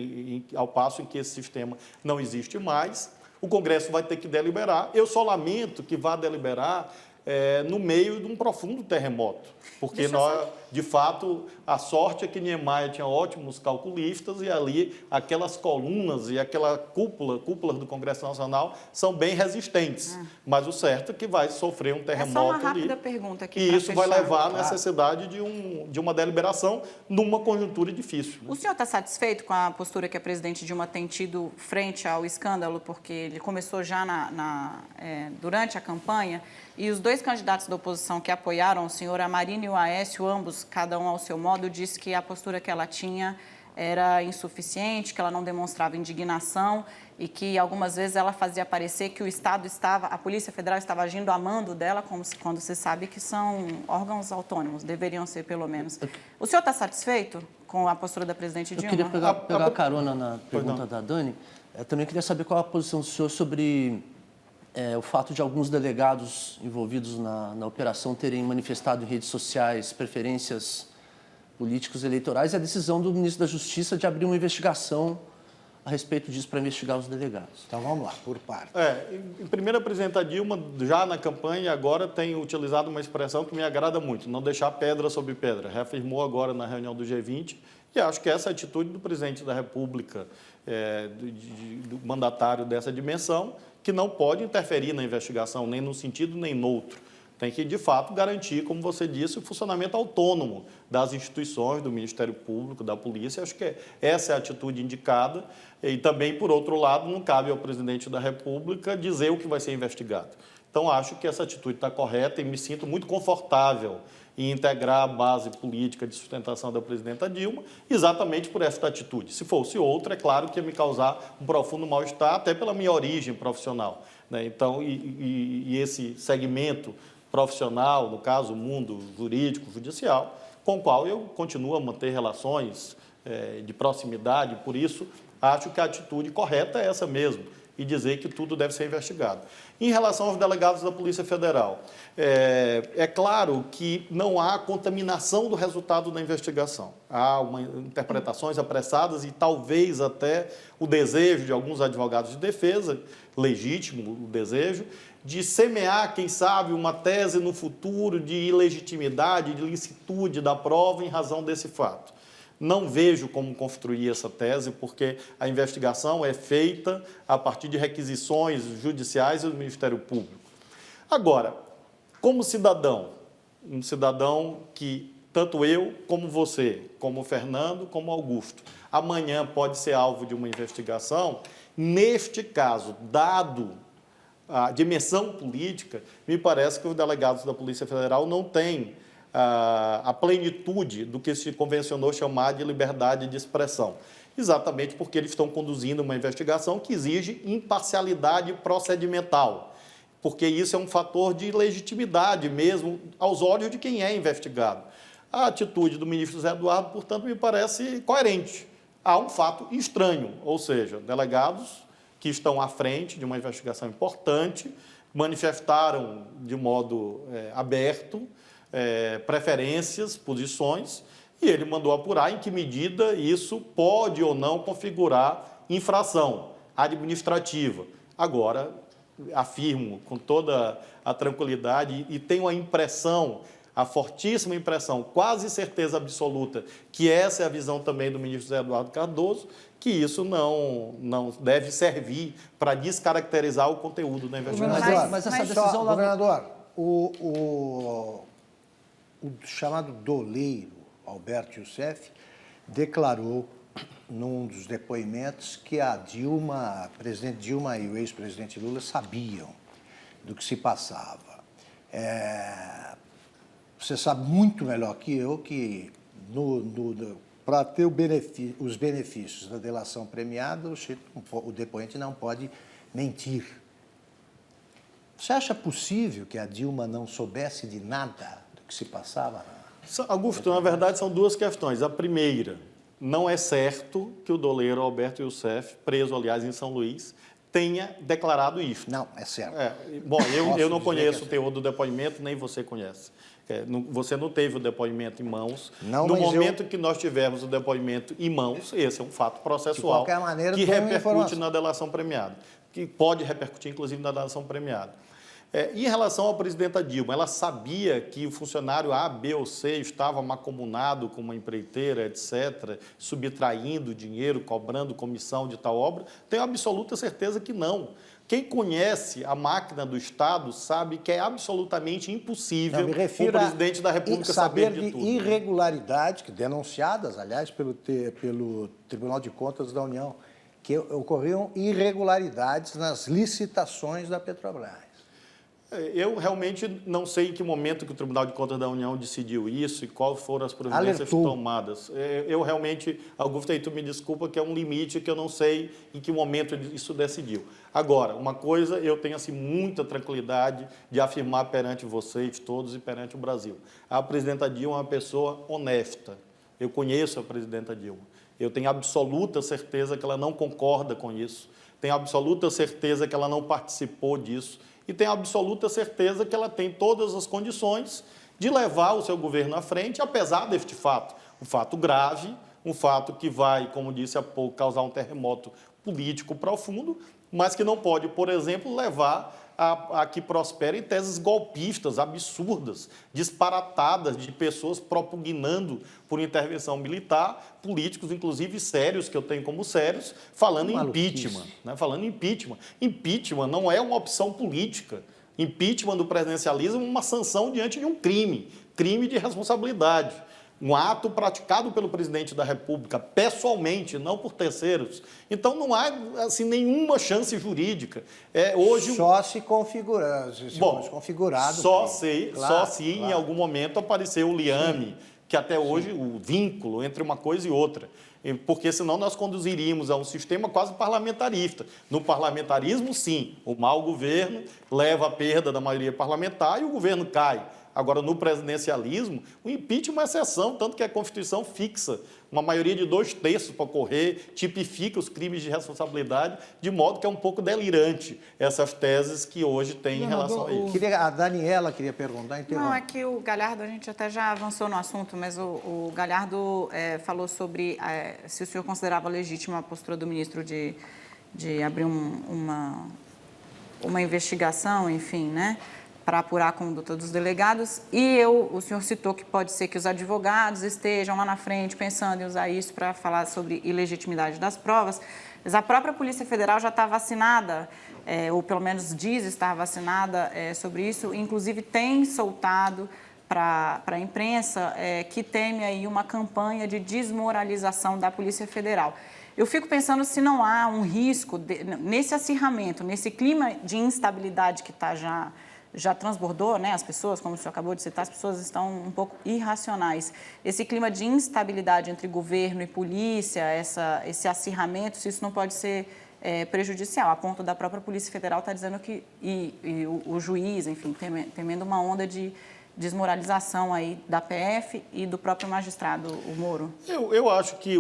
ao passo em que esse sistema não existe mais. O Congresso vai ter que deliberar. Eu só lamento que vá deliberar no meio de um profundo terremoto, porque nós, de fato, a sorte é que Niemeyer tinha ótimos calculistas e ali aquelas colunas e aquela cúpulas do Congresso Nacional são bem resistentes, mas o certo é que vai sofrer um terremoto só uma ali, rápida pergunta aqui e isso vai fechar. levar à necessidade de uma deliberação numa conjuntura difícil. O senhor está satisfeito com a postura que a presidente Dilma tem tido frente ao escândalo, porque ele começou já durante a campanha, e os dois candidatos da oposição que apoiaram o senhor, a Marina e o Aécio, ambos, cada um ao seu modo, disse que a postura que ela tinha era insuficiente, que ela não demonstrava indignação e que algumas vezes ela fazia parecer que o Estado a Polícia Federal estava agindo a mando dela, quando se sabe que são órgãos autônomos, deveriam ser pelo menos. O senhor está satisfeito com a postura da presidente Dilma? Eu queria pegar carona na pergunta da Dani. Eu também queria saber qual a posição do senhor sobre o fato de alguns delegados envolvidos na operação terem manifestado em redes sociais preferências políticos eleitorais e a decisão do ministro da Justiça de abrir uma investigação a respeito disso para investigar os delegados. Então vamos lá, por parte. Em primeiro, a presidenta Dilma, já na campanha, agora tem utilizado uma expressão que me agrada muito, não deixar pedra sobre pedra. Reafirmou agora na reunião do G20 e acho que essa atitude do presidente da República, do mandatário dessa dimensão, que não pode interferir na investigação, nem num sentido nem no outro. Tem que, de fato, garantir, como você disse, o funcionamento autônomo das instituições, do Ministério Público, da Polícia. Acho que essa é a atitude indicada. E também, por outro lado, não cabe ao presidente da República dizer o que vai ser investigado. Então, acho que essa atitude está correta e me sinto muito confortável em integrar a base política de sustentação da presidenta Dilma, exatamente por esta atitude. Se fosse outra, é claro que ia me causar um profundo mal-estar, até pela minha origem profissional, né? Então, e esse segmento profissional, no caso, o mundo jurídico, judicial, com o qual eu continuo a manter relações de proximidade, por isso, acho que a atitude correta é essa mesmo, e dizer que tudo deve ser investigado. Em relação aos delegados da Polícia Federal, é claro que não há contaminação do resultado da investigação. Há interpretações apressadas e talvez até o desejo de alguns advogados de defesa, legítimo o desejo, de semear, quem sabe, uma tese no futuro de ilegitimidade, de ilicitude da prova em razão desse fato. Não vejo como construir essa tese, porque a investigação é feita a partir de requisições judiciais e do Ministério Público. Agora, como cidadão, um cidadão que tanto eu como você, como o Fernando, como o Augusto, amanhã pode ser alvo de uma investigação, neste caso, dado a dimensão política, me parece que os delegados da Polícia Federal não têm a plenitude do que se convencionou chamar de liberdade de expressão, exatamente porque eles estão conduzindo uma investigação que exige imparcialidade procedimental, porque isso é um fator de legitimidade mesmo aos olhos de quem é investigado. A atitude do ministro Zé Eduardo, portanto, me parece coerente. Há um fato estranho, ou seja, delegados que estão à frente de uma investigação importante, manifestaram de modo aberto preferências, posições, e ele mandou apurar em que medida isso pode ou não configurar infração administrativa. Agora, afirmo com toda a tranquilidade e tenho a impressão, a fortíssima impressão, quase certeza absoluta, que essa é a visão também do ministro José Eduardo Cardoso, que isso não deve servir para descaracterizar o conteúdo da investigação. Mas essa decisão lá... Governador, o chamado doleiro Alberto Youssef declarou num dos depoimentos que a presidente Dilma e o ex-presidente Lula sabiam do que se passava. Você sabe muito melhor que eu que para ter os benefícios da delação premiada, o depoente não pode mentir. Você acha possível que a Dilma não soubesse de nada do que se passava? Augusto, na verdade, são duas questões. A primeira, não é certo que o doleiro Alberto Youssef, preso, aliás, em São Luís, tenha declarado isso. Não, é certo. Bom, eu não conheço o teor do depoimento, nem você conhece. Você não teve o depoimento em mãos. Não, no momento que nós tivermos o depoimento em mãos, esse é um fato processual de qualquer maneira, que repercute na delação premiada, que pode repercutir, inclusive, na delação premiada. Em relação à presidenta Dilma, ela sabia que o funcionário A, B ou C estava mancomunado com uma empreiteira, etc., subtraindo dinheiro, cobrando comissão de tal obra? Tenho absoluta certeza que não. Quem conhece a máquina do Estado sabe que é absolutamente impossível o presidente da República saber de tudo. Irregularidades, denunciadas, aliás, pelo Tribunal de Contas da União, que ocorriam irregularidades nas licitações da Petrobras. Eu realmente não sei em que momento que o Tribunal de Contas da União decidiu isso e quais foram as providências tomadas. Eu realmente, Augusto, aí tu me desculpa que é um limite que eu não sei em que momento isso decidiu. Agora, uma coisa eu tenho assim, muita tranquilidade de afirmar perante vocês todos e perante o Brasil. A presidenta Dilma é uma pessoa honesta. Eu conheço a presidenta Dilma. Eu tenho absoluta certeza que ela não concorda com isso. Tenho absoluta certeza que ela não participou disso. E tenho absoluta certeza que ela tem todas as condições de levar o seu governo à frente, apesar deste fato. Um fato grave, um fato que vai, como disse há pouco, causar um terremoto político profundo, mas que não pode, por exemplo, levar a que prosperem teses golpistas, absurdas, disparatadas de pessoas propugnando por intervenção militar, políticos, inclusive sérios, que eu tenho como sérios, falando em impeachment. Falando em impeachment. Impeachment não é uma opção política. Impeachment do presidencialismo é uma sanção diante de um crime de responsabilidade. Um ato praticado pelo presidente da República, pessoalmente, não por terceiros. Então, não há assim, nenhuma chance jurídica. Hoje, só se configurar. Configurado. Só se em algum momento apareceu o liame, que até hoje o vínculo entre uma coisa e outra. Porque senão nós conduziríamos a um sistema quase parlamentarista. No parlamentarismo, sim, o mau governo leva à perda da maioria parlamentar e o governo cai. Agora, no presidencialismo, o impeachment é uma exceção, tanto que a Constituição fixa uma maioria de 2/3 para ocorrer, tipifica os crimes de responsabilidade, de modo que é um pouco delirante essas teses que hoje tem em relação a isso. A Daniela queria perguntar, Não, é que o Galhardo, a gente até já avançou no assunto, mas o Galhardo falou sobre se o senhor considerava legítima a postura do ministro de abrir uma investigação, enfim, né? Para apurar a conduta dos delegados, e o senhor citou que pode ser que os advogados estejam lá na frente pensando em usar isso para falar sobre ilegitimidade das provas, mas a própria Polícia Federal já está vacinada, ou pelo menos diz estar vacinada sobre isso, inclusive tem soltado para a imprensa que teme aí uma campanha de desmoralização da Polícia Federal. Eu fico pensando se não há um risco, nesse acirramento, nesse clima de instabilidade que está já transbordou, né? As pessoas, como o senhor acabou de citar, as pessoas estão um pouco irracionais. Esse clima de instabilidade entre governo e polícia, esse acirramento, se isso não pode ser prejudicial, a ponto da própria Polícia Federal estar dizendo que, e o juiz, enfim, temendo uma onda de desmoralização aí da PF e do próprio magistrado, o Moro? Eu acho que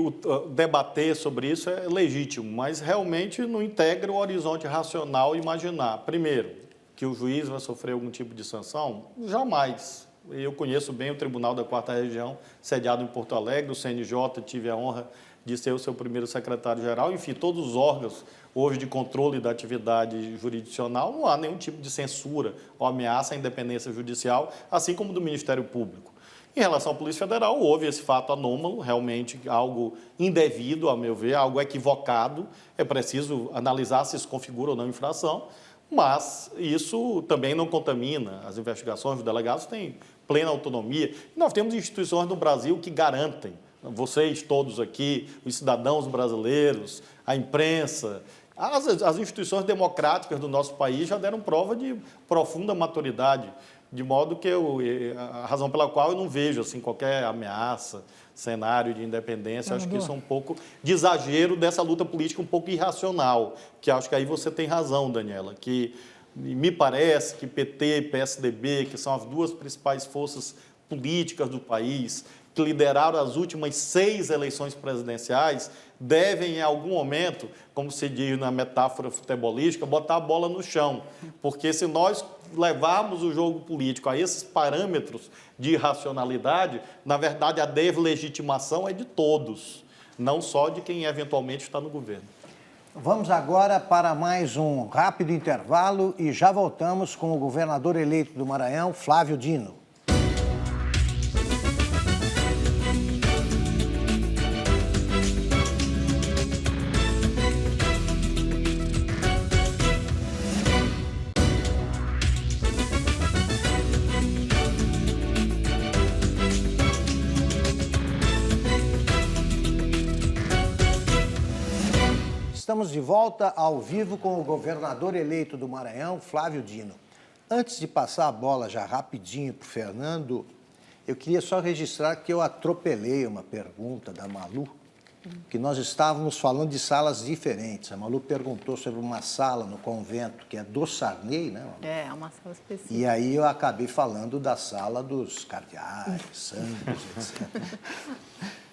debater sobre isso é legítimo, mas realmente não integra o horizonte racional imaginar. Primeiro, que o juiz vai sofrer algum tipo de sanção? Jamais. Eu conheço bem o Tribunal da 4ª Região, sediado em Porto Alegre, o CNJ, tive a honra de ser o seu primeiro secretário-geral. Enfim, todos os órgãos hoje de controle da atividade jurisdicional, não há nenhum tipo de censura ou ameaça à independência judicial, assim como do Ministério Público. Em relação à Polícia Federal, houve esse fato anômalo, realmente algo indevido, a meu ver, algo equivocado. É preciso analisar se isso configura ou não infração, mas isso também não contamina as investigações. Os delegados têm plena autonomia. Nós temos instituições no Brasil que garantem, vocês todos aqui, os cidadãos brasileiros, a imprensa, as instituições democráticas do nosso país já deram prova de profunda maturidade, de modo que a razão pela qual eu não vejo assim, qualquer ameaça, cenário de independência, acho que isso é um pouco de exagero dessa luta política um pouco irracional, que acho que aí você tem razão, Daniela, que me parece que PT e PSDB, que são as duas principais forças políticas do país, que lideraram as últimas 6 eleições presidenciais, devem, em algum momento, como se diz na metáfora futebolística, botar a bola no chão. Porque se nós levarmos o jogo político a esses parâmetros de irracionalidade, na verdade, a deslegitimação é de todos, não só de quem eventualmente está no governo. Vamos agora para mais um rápido intervalo e já voltamos com o governador eleito do Maranhão, Flávio Dino. Estamos de volta ao vivo com o governador eleito do Maranhão, Flávio Dino. Antes de passar a bola já rapidinho para o Fernando, eu queria só registrar que eu atropelei uma pergunta da Malu, que nós estávamos falando de salas diferentes. A Malu perguntou sobre uma sala no convento, que é do Sarney, né, Malu? É uma sala específica. E aí eu acabei falando da sala dos cardeais, santos, etc.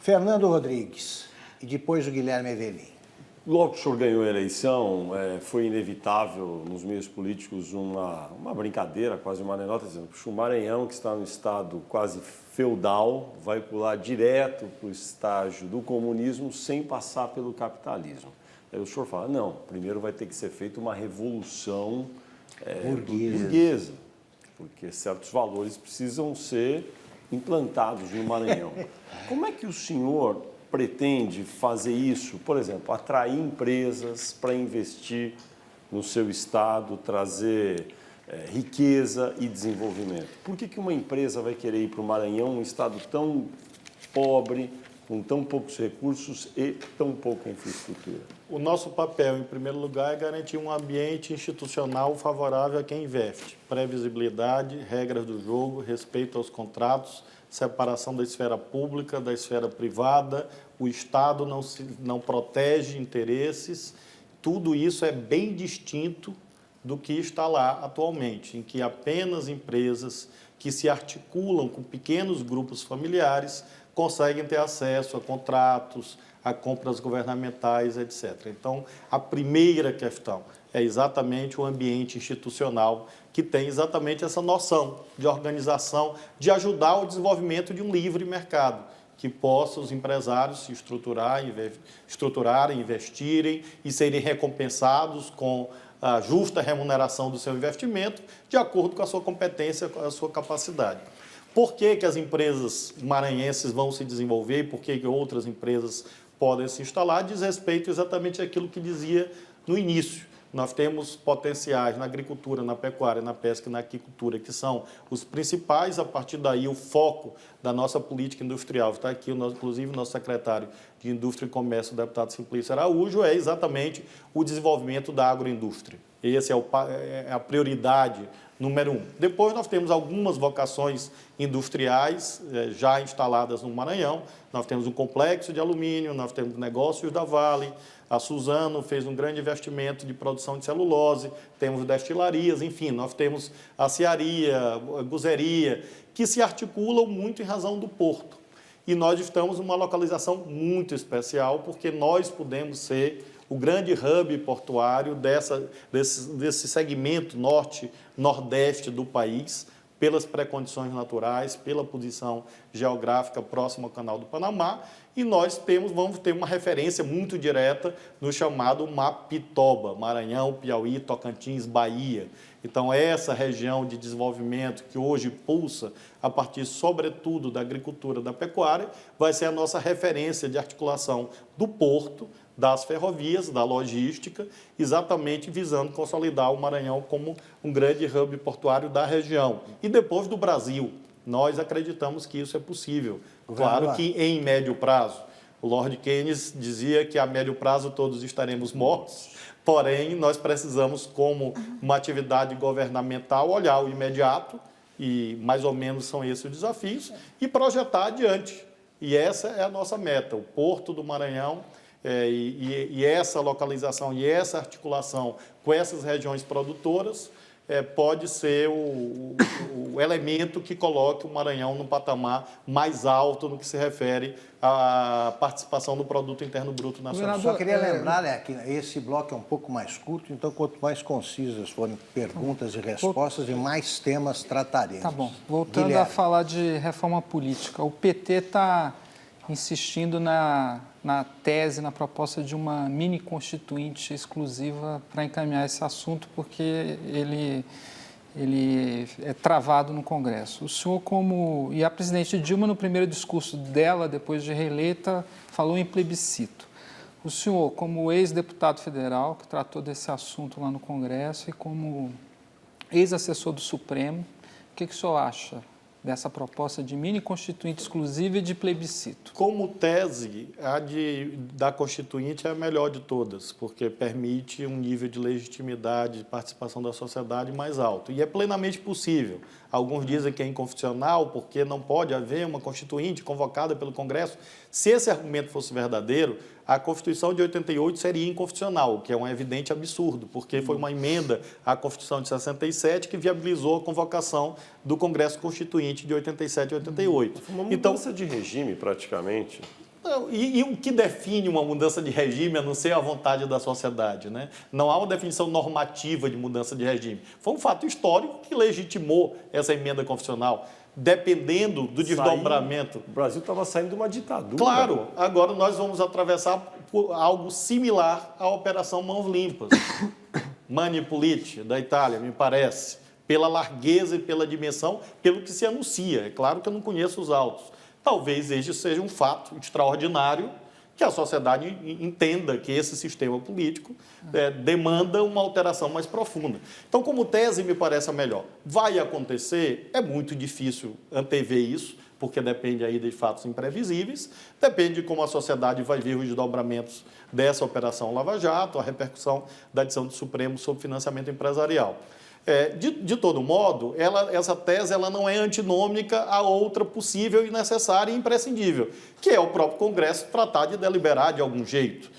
Fernando Rodrigues e depois o Guilherme Evelim. Logo que o senhor ganhou a eleição, foi inevitável nos meios políticos uma brincadeira, quase uma anedota, dizendo que o Maranhão, que está no estado quase feudal, vai pular direto para o estágio do comunismo sem passar pelo capitalismo. Aí o senhor fala, não, primeiro vai ter que ser feita uma revolução burguesa, porque certos valores precisam ser implantados no Maranhão. Como é que o senhor pretende fazer isso, por exemplo, atrair empresas para investir no seu estado, trazer riqueza e desenvolvimento? Por que uma empresa vai querer ir para o Maranhão, um estado tão pobre, com tão poucos recursos e tão pouca infraestrutura? O nosso papel, em primeiro lugar, é garantir um ambiente institucional favorável a quem investe. Previsibilidade, regras do jogo, respeito aos contratos, separação da esfera pública, da esfera privada, o Estado não protege interesses. Tudo isso é bem distinto do que está lá atualmente, em que apenas empresas que se articulam com pequenos grupos familiares conseguem ter acesso a contratos, a compras governamentais, etc. Então, a primeira questão é exatamente o ambiente institucional que tem exatamente essa noção de organização, de ajudar o desenvolvimento de um livre mercado, que possa os empresários se estruturarem, investirem e serem recompensados com a justa remuneração do seu investimento, de acordo com a sua competência, com a sua capacidade. Por que as empresas maranhenses vão se desenvolver e por que outras empresas podem se instalar? Diz respeito exatamente àquilo que dizia no início. Nós temos potenciais na agricultura, na pecuária, na pesca e na aquicultura, que são os principais. A partir daí, o foco da nossa política industrial, está aqui, inclusive o nosso secretário de Indústria e Comércio, o deputado Simplício Araújo, é exatamente o desenvolvimento da agroindústria. Essa é a prioridade número 1. Depois nós temos algumas vocações industriais já instaladas no Maranhão. Nós temos um complexo de alumínio, nós temos negócios da Vale, a Suzano fez um grande investimento de produção de celulose, temos destilarias, enfim, nós temos a cearia, a guzeria, que se articulam muito em razão do porto. E nós estamos numa localização muito especial, porque nós podemos ser o grande hub portuário desse segmento norte-nordeste do país, pelas pré-condições naturais, pela posição geográfica próxima ao Canal do Panamá, e nós vamos ter uma referência muito direta no chamado Mapitoba, Maranhão, Piauí, Tocantins, Bahia. Então, essa região de desenvolvimento que hoje pulsa a partir, sobretudo, da agricultura, da pecuária, vai ser a nossa referência de articulação do porto, das ferrovias, da logística, exatamente visando consolidar o Maranhão como um grande hub portuário da região. E depois do Brasil, nós acreditamos que isso é possível. Claro que em médio prazo, o Lord Keynes dizia que a médio prazo todos estaremos mortos, porém nós precisamos, como uma atividade governamental, olhar o imediato, e mais ou menos são esses os desafios, e projetar adiante. E essa é a nossa meta, o Porto do Maranhão, e essa localização e essa articulação com essas regiões produtoras pode ser o elemento que coloque o Maranhão num patamar mais alto no que se refere à participação do Produto Interno Bruto Nacional. Só queria lembrar, que esse bloco é um pouco mais curto, então quanto mais concisas forem perguntas e respostas, e mais temas trataremos. Tá bom. Voltando Guilherme. a falar de reforma política, o PT está insistindo na tese, na proposta de uma mini constituinte exclusiva para encaminhar esse assunto, porque ele é travado no Congresso. O senhor, e a presidente Dilma, no primeiro discurso dela, depois de reeleita, falou em plebiscito. O senhor, como ex-deputado federal, que tratou desse assunto lá no Congresso, e como ex-assessor do Supremo, o que o senhor acha dessa proposta de mini constituinte exclusiva e de plebiscito? Como tese, da Constituinte é a melhor de todas, porque permite um nível de legitimidade e participação da sociedade mais alto. E é plenamente possível. Alguns dizem que é inconstitucional, porque não pode haver uma Constituinte convocada pelo Congresso. Se esse argumento fosse verdadeiro, a Constituição de 88 seria inconstitucional, o que é um evidente absurdo, porque foi uma emenda à Constituição de 67 que viabilizou a convocação do Congresso Constituinte de 87 e 88. Foi uma mudança de regime, praticamente. E o que define uma mudança de regime a não ser a vontade da sociedade, né? Não há uma definição normativa de mudança de regime. Foi um fato histórico que legitimou essa emenda constitucional, dependendo do desdobramento. O Brasil estava saindo de uma ditadura. Claro, agora nós vamos atravessar por algo similar à Operação Mãos Limpas, Manipulite, da Itália, me parece, pela largueza e pela dimensão, pelo que se anuncia. É claro que eu não conheço os autos. Talvez este seja um fato extraordinário que a sociedade entenda que esse sistema político demanda uma alteração mais profunda. Então, como tese, me parece a melhor. Vai acontecer? É muito difícil antever isso, porque depende aí de fatos imprevisíveis, depende de como a sociedade vai ver os desdobramentos dessa Operação Lava Jato, a repercussão da decisão do Supremo sobre financiamento empresarial. De todo modo, essa tese não é antinômica a outra possível e necessária e imprescindível, que é o próprio Congresso tratar de deliberar de algum jeito.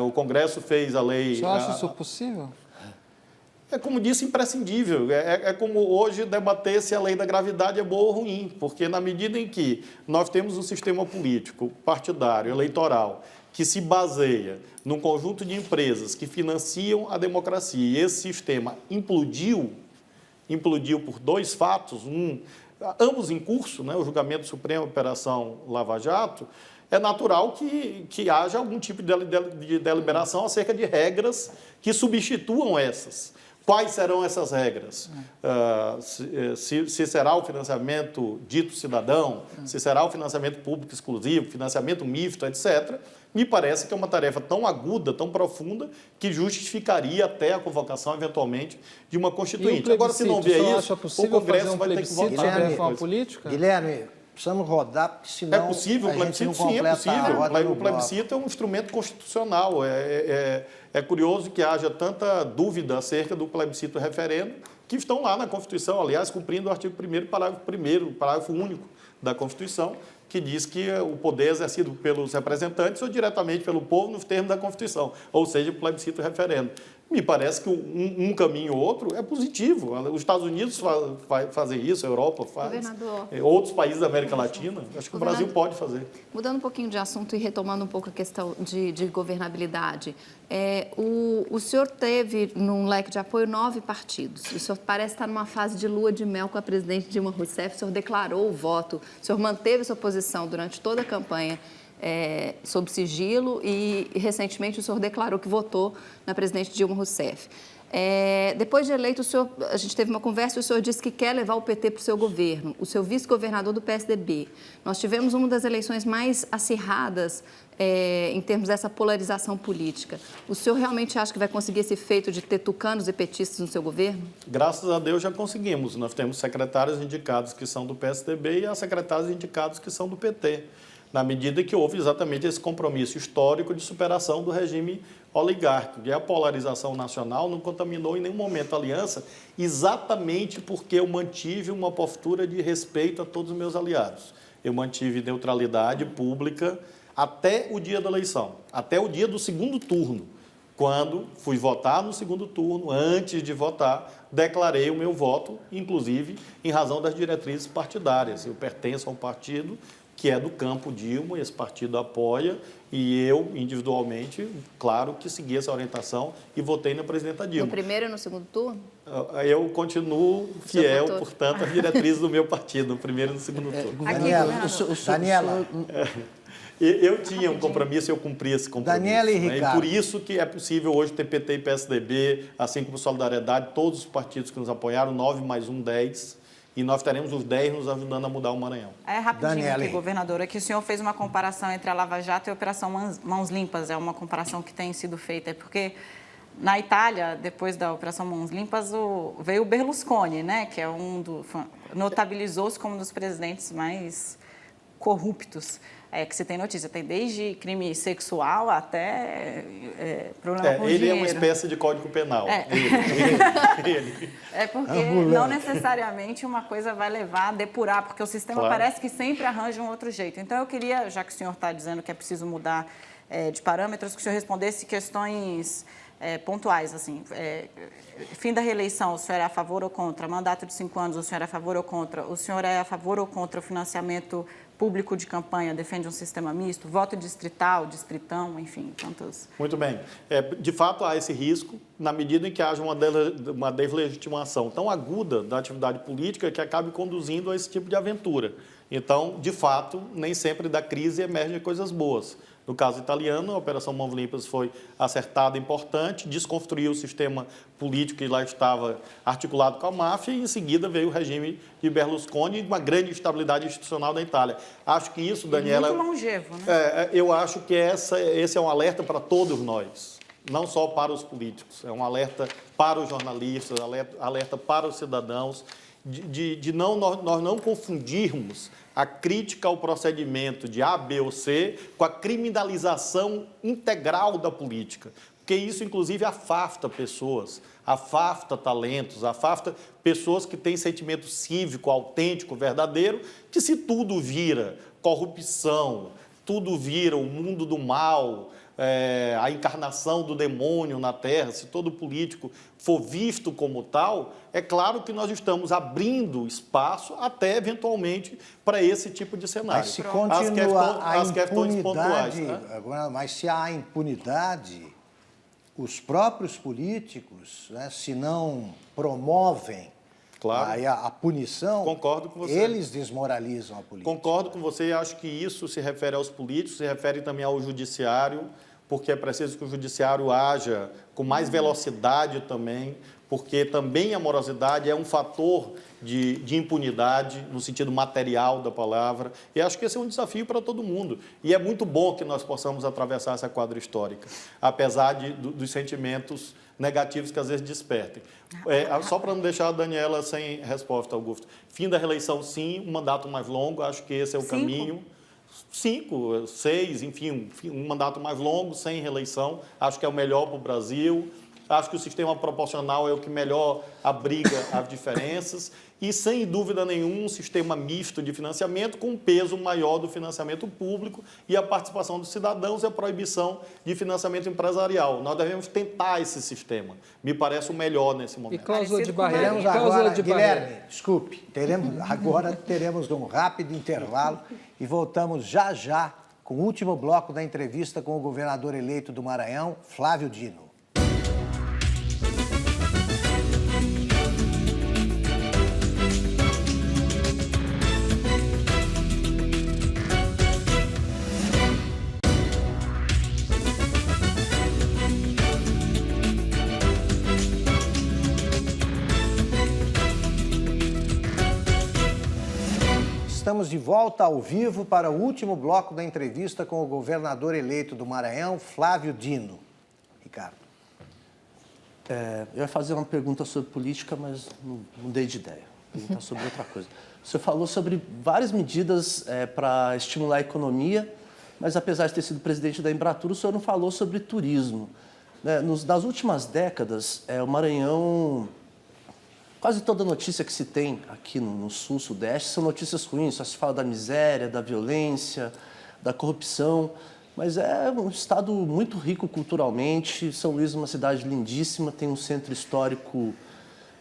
O Congresso fez a lei... Você acha isso possível? É como disse, imprescindível. É como hoje debater se a lei da gravidade é boa ou ruim, porque na medida em que nós temos um sistema político, partidário, eleitoral, que se baseia num conjunto de empresas que financiam a democracia, e esse sistema implodiu por dois fatos, ambos em curso, né, o julgamento supremo, a Operação Lava Jato, é natural que haja algum tipo de deliberação acerca de regras que substituam essas. Quais serão essas regras? Se será o financiamento dito cidadão, se será o financiamento público exclusivo, financiamento misto, etc., me parece que é uma tarefa tão aguda, tão profunda, que justificaria até a convocação, eventualmente, de uma Constituinte. Agora, se não vier isso, o Congresso vai ter que votar. Sobre a reforma política? Guilherme, precisamos rodar, porque senão é possível, o plebiscito sim, é possível. O plebiscito é um instrumento constitucional. É curioso que haja tanta dúvida acerca do plebiscito referendo, que estão lá na Constituição, aliás, cumprindo o artigo 1º, parágrafo único da Constituição, que diz que o poder é exercido pelos representantes ou diretamente pelo povo nos termos da Constituição, ou seja, o plebiscito referendo. Me parece que um caminho ou outro é positivo. Os Estados Unidos fazem isso, a Europa faz, Governador. outros países da América Latina. Acho que o Brasil pode fazer. Mudando um pouquinho de assunto e retomando um pouco a questão de governabilidade, o senhor teve, num leque de apoio, 9 partidos. O senhor parece estar numa fase de lua de mel com a presidente Dilma Rousseff. O senhor declarou o voto, o senhor manteve sua posição durante toda a campanha sob sigilo e recentemente o senhor declarou que votou na presidente Dilma Rousseff. Depois de eleito, a gente teve uma conversa e o senhor disse que quer levar o PT para o seu governo, o seu vice-governador do PSDB. Nós tivemos uma das eleições mais acirradas em termos dessa polarização política. O senhor realmente acha que vai conseguir esse feito de ter tucanos e petistas no seu governo? Graças a Deus já conseguimos. Nós temos secretários indicados que são do PSDB e as secretárias indicados que são do PT, na medida que houve exatamente esse compromisso histórico de superação do regime oligárquico. E a polarização nacional não contaminou em nenhum momento a aliança, exatamente porque eu mantive uma postura de respeito a todos os meus aliados. Eu mantive neutralidade pública até o dia da eleição, até o dia do segundo turno. Quando fui votar no segundo turno, antes de votar, declarei o meu voto, inclusive em razão das diretrizes partidárias. Eu pertenço a um partido que é do campo Dilma, esse partido apoia, e eu, individualmente, claro que segui essa orientação e votei na presidenta Dilma. No primeiro e no segundo turno? Eu continuo fiel, portanto, às diretrizes do meu partido, no primeiro e no segundo turno. Daniela, Eu tinha um compromisso e eu cumpri esse compromisso. Daniela e né? Ricardo. E por isso que é possível hoje ter PT e PSDB, assim como Solidariedade, todos os partidos que nos apoiaram, 9 mais 1, 10. E nós teremos os 10 nos ajudando a mudar o Maranhão. Rapidinho Daniela. aqui, governadora, que o senhor fez uma comparação entre a Lava Jato e a Operação Mãos Limpas. É uma comparação que tem sido feita. É porque na Itália, depois da Operação Mãos Limpas, veio o Berlusconi, né? Que é notabilizou-se como um dos presidentes mais corruptos que se tem notícia. Tem desde crime sexual até problema com ele dinheiro. é uma espécie de código penal. Ele. É porque não necessariamente uma coisa vai levar a depurar, porque o sistema parece que sempre arranja um outro jeito. Então, eu queria, já que o senhor está dizendo que é preciso mudar de parâmetros, que o senhor respondesse questões pontuais, assim. Fim da reeleição, o senhor é a favor ou contra? Mandato de 5 anos, o senhor é a favor ou contra? O senhor é a favor ou contra o financiamento público de campanha? Defende um sistema misto? Voto distrital, distritão, enfim, tantos... Muito bem. De fato, há esse risco, na medida em que haja uma deslegitimação tão aguda da atividade política que acabe conduzindo a esse tipo de aventura. Então, de fato, nem sempre da crise emergem coisas boas. No caso italiano, a Operação Mãos Limpas foi acertada, importante, desconstruiu o sistema político que lá estava articulado com a máfia e, em seguida, veio o regime de Berlusconi e uma grande estabilidade institucional da Itália. Acho que isso, Daniela... Muito longevo, né? Eu acho que esse é um alerta para todos nós, não só para os políticos. É um alerta para os jornalistas, alerta para os cidadãos, nós não confundirmos a crítica ao procedimento de A, B ou C com a criminalização integral da política. Porque isso, inclusive, afasta pessoas, afasta talentos, afasta pessoas que têm sentimento cívico, autêntico, verdadeiro, que se tudo vira corrupção, tudo vira o mundo do mal, a encarnação do demônio na Terra, se todo político for visto como tal, é claro que nós estamos abrindo espaço até, eventualmente, para esse tipo de cenário. Mas se continua as questões pontuais. Agora, mas se há impunidade, os próprios políticos, né, se não promovem a punição, concordo com você. Eles desmoralizam a política. Concordo com você e acho que isso se refere aos políticos, se refere também ao judiciário, porque é preciso que o judiciário haja com mais velocidade também, porque também a morosidade é um fator de impunidade, no sentido material da palavra, e acho que esse é um desafio para todo mundo. E é muito bom que nós possamos atravessar essa quadra histórica, apesar dos sentimentos negativos que às vezes despertem. Só para não deixar a Daniela sem resposta, Augusto. Fim da reeleição, sim, um mandato mais longo, acho que esse é o caminho. 5, 6, enfim, um mandato mais longo, sem reeleição, acho que é o melhor para o Brasil. Acho que o sistema proporcional é o que melhor abriga as diferenças e, sem dúvida nenhuma, um sistema misto de financiamento com um peso maior do financiamento público e a participação dos cidadãos e a proibição de financiamento empresarial. Nós devemos tentar esse sistema. Me parece o melhor nesse E momento. cláusula de Parecido com barreira. Teremos E cláusula agora, de barreira. Guilherme, desculpe, agora teremos um rápido intervalo e voltamos já já com o último bloco da entrevista com o governador eleito do Maranhão, Flávio Dino. Estamos de volta ao vivo para o último bloco da entrevista com o governador eleito do Maranhão, Flávio Dino. Ricardo. Eu ia fazer uma pergunta sobre política, mas não dei de ideia. Perguntar sobre outra coisa. Você falou sobre várias medidas para estimular a economia, mas apesar de ter sido presidente da Embratur, o senhor não falou sobre turismo. Nas últimas décadas, o Maranhão... Quase toda notícia que se tem aqui no Sul, Sudeste, são notícias ruins. Só se fala da miséria, da violência, da corrupção. Mas é um estado muito rico culturalmente. São Luís é uma cidade lindíssima, tem um centro histórico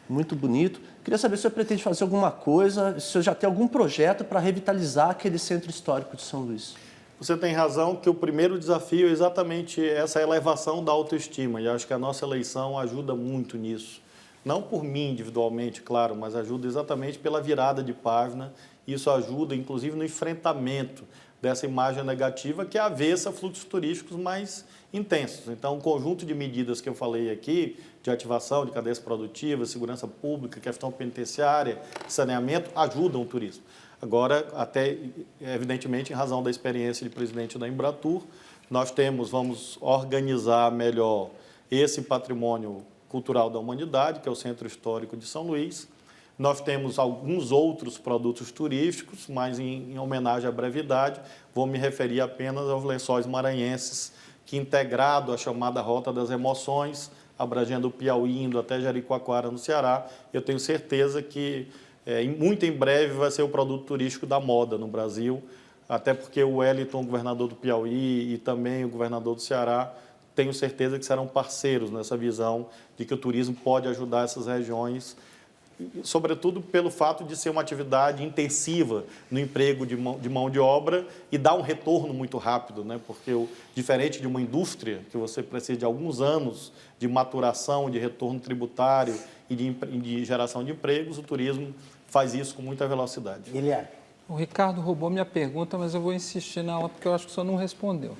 muito bonito. Queria saber se o senhor pretende fazer alguma coisa, se o senhor já tem algum projeto para revitalizar aquele centro histórico de São Luís. Você tem razão que o primeiro desafio é exatamente essa elevação da autoestima. E acho que a nossa eleição ajuda muito nisso. Não por mim individualmente, claro, mas ajuda exatamente pela virada de página. Isso ajuda, inclusive, no enfrentamento dessa imagem negativa que é avessa a fluxos turísticos mais intensos. Então, o conjunto de medidas que eu falei aqui, de ativação de cadeias produtivas, segurança pública, questão penitenciária, saneamento, ajudam o turismo. Agora, até, evidentemente, em razão da experiência de presidente da Embratur, vamos organizar melhor esse patrimônio cultural da humanidade, que é o Centro Histórico de São Luís. Nós temos alguns outros produtos turísticos, mas em homenagem à brevidade, vou me referir apenas aos Lençóis Maranhenses, que integrado à chamada Rota das Emoções, abrangendo o Piauí, indo até Jericoacoara, no Ceará, eu tenho certeza que muito em breve vai ser o produto turístico da moda no Brasil, até porque o Wellington, governador do Piauí, e também o governador do Ceará, tenho certeza que serão parceiros nessa visão de que o turismo pode ajudar essas regiões, sobretudo pelo fato de ser uma atividade intensiva no emprego de mão de obra e dar um retorno muito rápido, né? Porque, diferente de uma indústria, que você precisa de alguns anos de maturação, de retorno tributário e de geração de empregos, o turismo faz isso com muita velocidade. Guilherme. O Ricardo roubou minha pergunta, mas eu vou insistir nela porque eu acho que o senhor não respondeu.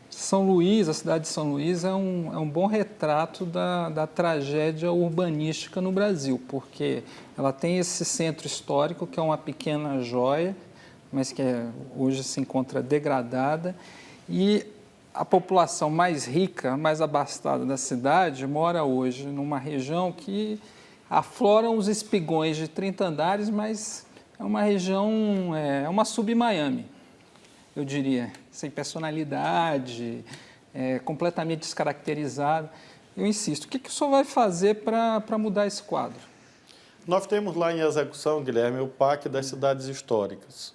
São Luís, a cidade de São Luís, é um bom retrato da tragédia urbanística no Brasil, porque ela tem esse centro histórico, que é uma pequena joia, mas que hoje se encontra degradada, e a população mais rica, mais abastada da cidade, mora hoje numa região que afloram os espigões de 30 andares, mas é uma região, é uma sub-Miami, eu diria, sem personalidade, completamente descaracterizada. Eu insisto, o que o senhor vai fazer para mudar esse quadro? Nós temos lá em execução, Guilherme, o PAC das cidades históricas,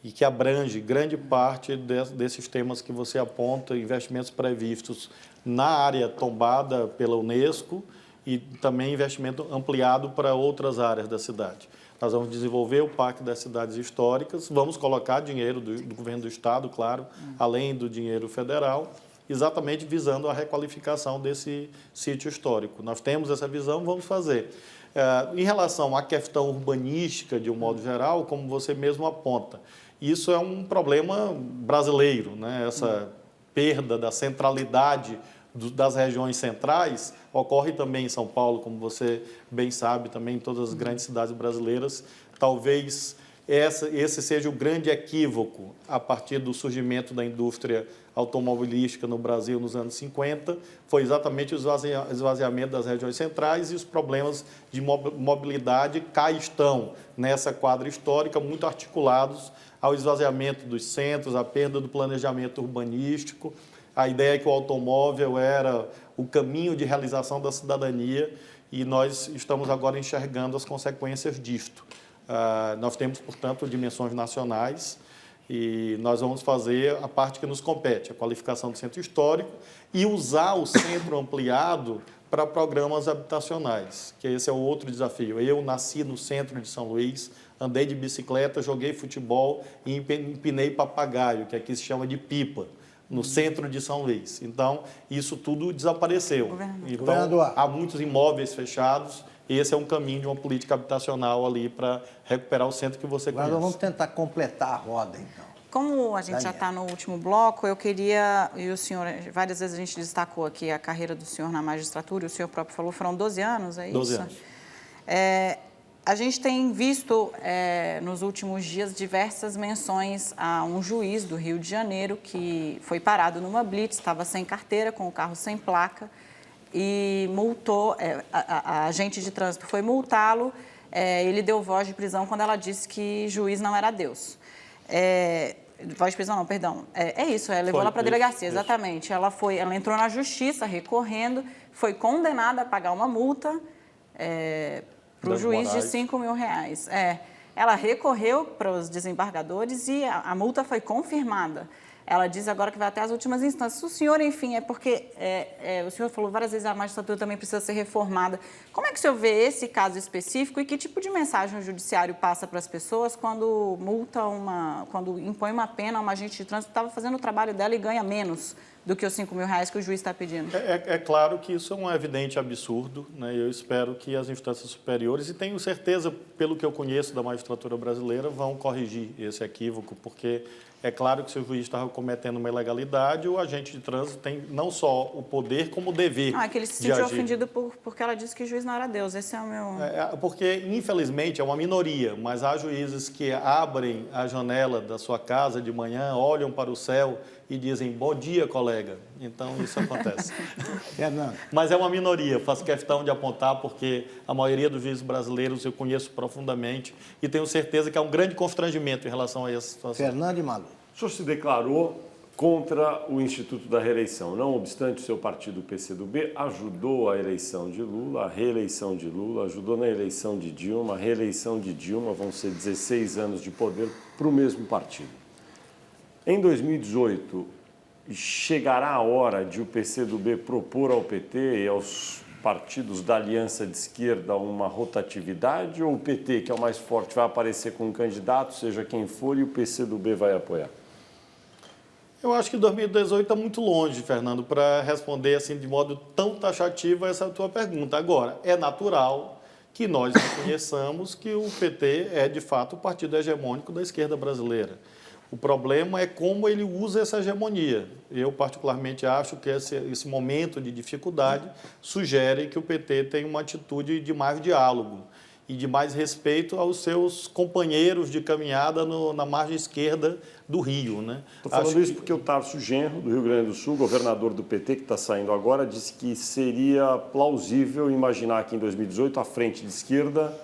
e que abrange grande parte desses temas que você aponta, investimentos previstos na área tombada pela Unesco e também investimento ampliado para outras áreas da cidade. Nós vamos desenvolver o PAC das cidades históricas, vamos colocar dinheiro do governo do Estado, claro, além do dinheiro federal, exatamente visando a requalificação desse sítio histórico. Nós temos essa visão, vamos fazer. Em relação à questão urbanística, de um modo geral, como você mesmo aponta, isso é um problema brasileiro, né? Essa perda da centralidade das regiões centrais ocorre também em São Paulo, como você bem sabe, também em todas as grandes cidades brasileiras. Talvez esse seja o grande equívoco a partir do surgimento da indústria automobilística no Brasil nos anos 50, foi exatamente o esvaziamento das regiões centrais e os problemas de mobilidade cá estão nessa quadra histórica, muito articulados ao esvaziamento dos centros, à perda do planejamento urbanístico, A ideia é que o automóvel era o caminho de realização da cidadania e nós estamos agora enxergando as consequências disto. Nós temos, portanto, dimensões nacionais e nós vamos fazer a parte que nos compete, a qualificação do centro histórico e usar o centro ampliado para programas habitacionais, que esse é o outro desafio. Eu nasci no centro de São Luís, andei de bicicleta, joguei futebol e empinei papagaio, que aqui se chama de pipa, no centro de São Luís. Então, isso tudo desapareceu. Então, há muitos imóveis fechados. Esse é um caminho de uma política habitacional ali para recuperar o centro que você conhece. Agora vamos tentar completar a roda, então. Como a gente já está no último bloco, eu queria, e o senhor, várias vezes a gente destacou aqui a carreira do senhor na magistratura, o senhor próprio falou, foram 12 anos, é isso? 12 anos. A gente tem visto nos últimos dias diversas menções a um juiz do Rio de Janeiro que foi parado numa blitz, estava sem carteira, com o carro sem placa e multou, a agente de trânsito foi multá-lo, ele deu voz de prisão quando ela disse que juiz não era Deus. Voz de prisão não, perdão. Levou ela para a delegacia, exatamente. Ela entrou na justiça recorrendo, foi condenada a pagar uma multa para o juiz de R$5.000. Ela recorreu para os desembargadores e a multa foi confirmada. Ela diz agora que vai até as últimas instâncias. O senhor, enfim, porque o senhor falou várias vezes que a magistratura também precisa ser reformada. Como é que o senhor vê esse caso específico e que tipo de mensagem o judiciário passa para as pessoas quando quando impõe uma pena a uma agente de trânsito que estava fazendo o trabalho dela e ganha menos do que os R$5.000 que o juiz está pedindo? É claro que isso é um evidente absurdo, né? Eu espero que as instâncias superiores, e tenho certeza, pelo que eu conheço da magistratura brasileira, vão corrigir esse equívoco, porque é claro que se o juiz estava cometendo uma ilegalidade, o agente de trânsito tem não só o poder, como o dever. É que ele se sentiu ofendido porque ela disse que o juiz não era Deus. Esse é o meu... Porque, infelizmente, é uma minoria, mas há juízes que abrem a janela da sua casa de manhã, olham para o céu e dizem, bom dia, colega. Então, isso acontece. Fernando. Mas é uma minoria, faço questão de apontar, porque a maioria dos juízes brasileiros eu conheço profundamente e tenho certeza que há um grande constrangimento em relação a essa situação. Fernando e Malu. O senhor se declarou contra o Instituto da Reeleição. Não obstante, o seu partido, o PCdoB, ajudou a eleição de Lula, a reeleição de Lula, ajudou na eleição de Dilma, a reeleição de Dilma, vão ser 16 anos de poder para o mesmo partido. Em 2018, chegará a hora de o PCdoB propor ao PT e aos partidos da aliança de esquerda uma rotatividade, ou o PT, que é o mais forte, vai aparecer com um candidato, seja quem for, e o PCdoB vai apoiar? Eu acho que 2018 está muito longe, Fernando, para responder assim de modo tão taxativo essa tua pergunta. Agora, é natural que nós reconheçamos que o PT é, de fato, o partido hegemônico da esquerda brasileira. O problema é como ele usa essa hegemonia. Eu, particularmente, acho que esse momento de dificuldade sugere que o PT tem uma atitude de mais diálogo e de mais respeito aos seus companheiros de caminhada na margem esquerda do Rio, né? Estou falando isso porque o Tarso Genro, do Rio Grande do Sul, governador do PT, que está saindo agora, disse que seria plausível imaginar que em 2018 a frente de esquerda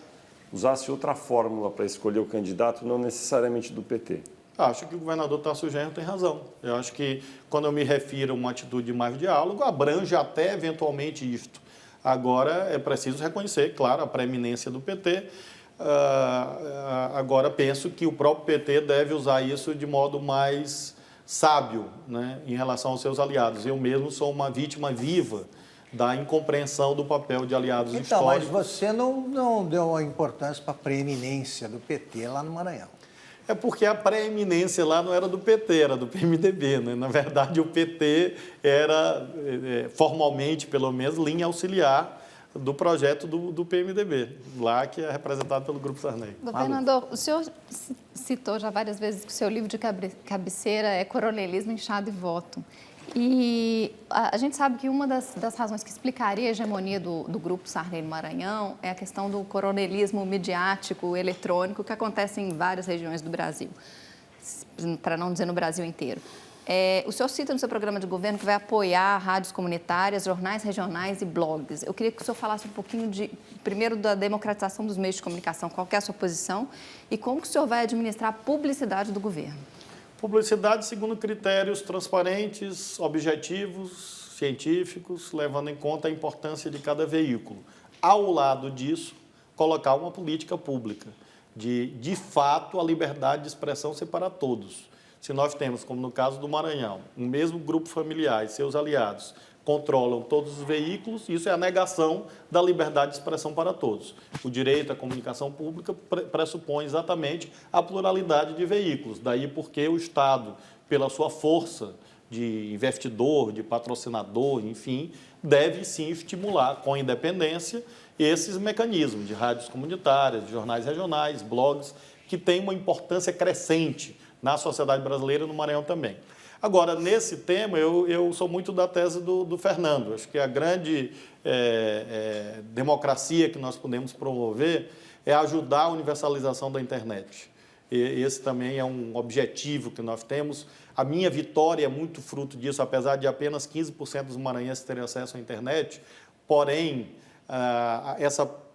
usasse outra fórmula para escolher o candidato, não necessariamente do PT. Acho que o governador Tarso Genro tem razão. Eu acho que, quando eu me refiro a uma atitude de mais diálogo, abrange até eventualmente isto. Agora, é preciso reconhecer, claro, a preeminência do PT. Agora, penso que o próprio PT deve usar isso de modo mais sábio, né, em relação aos seus aliados. Eu mesmo sou uma vítima viva da incompreensão do papel de aliados históricos. Mas você não deu a importância para a preeminência do PT lá no Maranhão. É porque a preeminência lá não era do PT, era do PMDB, né? Na verdade, o PT era, formalmente, pelo menos, linha auxiliar do projeto do PMDB, lá que é representado pelo Grupo Sarney. Governador, o senhor citou já várias vezes que o seu livro de cabeceira é Coronelismo, Inchado e Voto. E a gente sabe que uma das razões que explicaria a hegemonia do Grupo Sarney no Maranhão é a questão do coronelismo midiático, eletrônico, que acontece em várias regiões do Brasil, para não dizer no Brasil inteiro. O senhor cita no seu programa de governo que vai apoiar rádios comunitárias, jornais regionais e blogs. Eu queria que o senhor falasse um pouquinho, primeiro, da democratização dos meios de comunicação, qual que é a sua posição e como que o senhor vai administrar a publicidade do governo. Publicidade segundo critérios transparentes, objetivos, científicos, levando em conta a importância de cada veículo. Ao lado disso, colocar uma política pública de fato, a liberdade de expressão ser para todos. Se nós temos, como no caso do Maranhão, um mesmo grupo familiar e seus aliados controlam todos os veículos, isso é a negação da liberdade de expressão para todos. O direito à comunicação pública pressupõe exatamente a pluralidade de veículos, daí porque o Estado, pela sua força de investidor, de patrocinador, enfim, deve sim estimular com independência esses mecanismos de rádios comunitárias, de jornais regionais, blogs, que têm uma importância crescente na sociedade brasileira e no Maranhão também. Agora, nesse tema, eu sou muito da tese do Fernando. Acho que a grande democracia que nós podemos promover é ajudar a universalização da internet. E esse também é um objetivo que nós temos. A minha vitória é muito fruto disso, apesar de apenas 15% dos maranhenses terem acesso à internet, porém,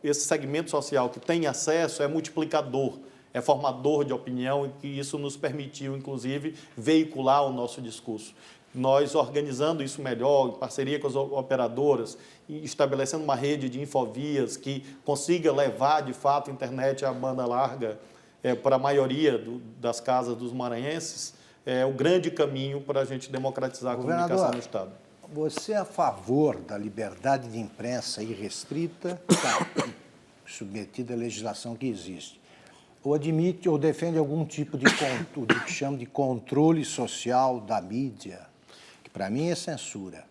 esse segmento social que tem acesso é multiplicador, é formador de opinião, e que isso nos permitiu, inclusive, veicular o nosso discurso. Nós organizando isso melhor, em parceria com as operadoras, e estabelecendo uma rede de infovias que consiga levar, de fato, a internet à banda larga para a maioria das casas dos maranhenses, é o grande caminho para a gente democratizar a comunicação no Estado. Você é a favor da liberdade de imprensa irrestrita, tá, submetida à legislação que existe? Ou admite ou defende algum tipo de que chama de controle social da mídia, que para mim é censura?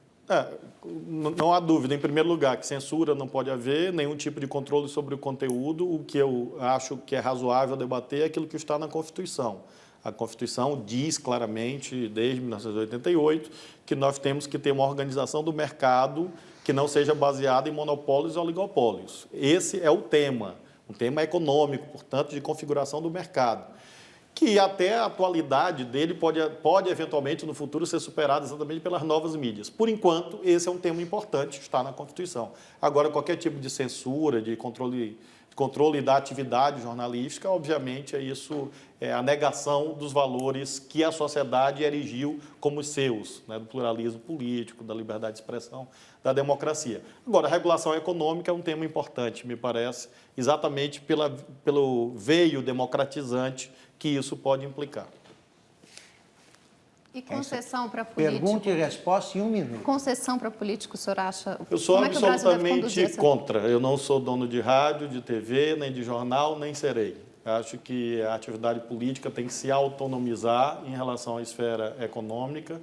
Não há dúvida, em primeiro lugar, que censura não pode haver, nenhum tipo de controle sobre o conteúdo. O que eu acho que é razoável debater é aquilo que está na Constituição. A Constituição diz claramente, desde 1988, que nós temos que ter uma organização do mercado que não seja baseada em monopólios e oligopólios. Esse é o tema. Um tema econômico, portanto, de configuração do mercado, que até a atualidade dele pode eventualmente, no futuro, ser superado exatamente pelas novas mídias. Por enquanto, esse é um tema importante, está na Constituição. Agora, qualquer tipo de censura, de controle da atividade jornalística, obviamente, é a negação dos valores que a sociedade erigiu como seus, né, do pluralismo político, da liberdade de expressão, da democracia. Agora, a regulação econômica é um tema importante, me parece, exatamente pelo veio democratizante que isso pode implicar. E concessão para político? Pergunta e resposta em 1 minuto. Concessão para político, o senhor acha? Eu sou Como é que o Brasil deve conduzir absolutamente contra. Eu não sou dono de rádio, de TV, nem de jornal, nem serei. Acho que a atividade política tem que se autonomizar em relação à esfera econômica.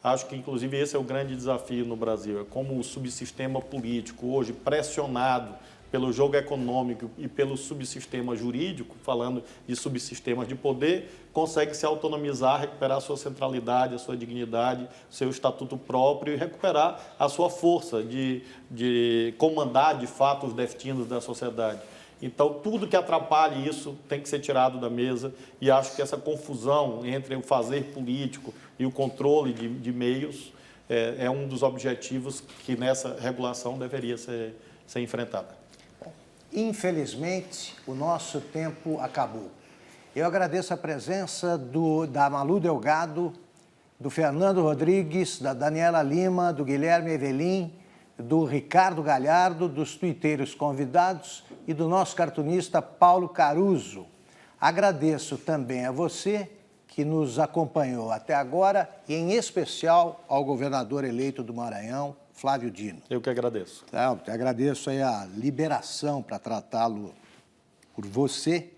Acho que, inclusive, esse é o grande desafio no Brasil. É como o subsistema político, hoje pressionado pelo jogo econômico e pelo subsistema jurídico, falando de subsistemas de poder, consegue se autonomizar, recuperar a sua centralidade, a sua dignidade, seu estatuto próprio e recuperar a sua força de comandar, de fato, os destinos da sociedade. Então, tudo que atrapalhe isso tem que ser tirado da mesa, e acho que essa confusão entre o fazer político e o controle de meios é um dos objetivos que nessa regulação deveria ser enfrentada. Infelizmente, o nosso tempo acabou. Eu agradeço a presença da Malu Delgado, do Fernando Rodrigues, da Daniela Lima, do Guilherme Evelim, do Ricardo Galhardo, dos tuiteiros convidados e do nosso cartunista Paulo Caruso. Agradeço também a você que nos acompanhou até agora e, em especial, ao governador eleito do Maranhão, Flávio Dino. Eu que agradeço. Então, eu agradeço aí a liberação para tratá-lo por você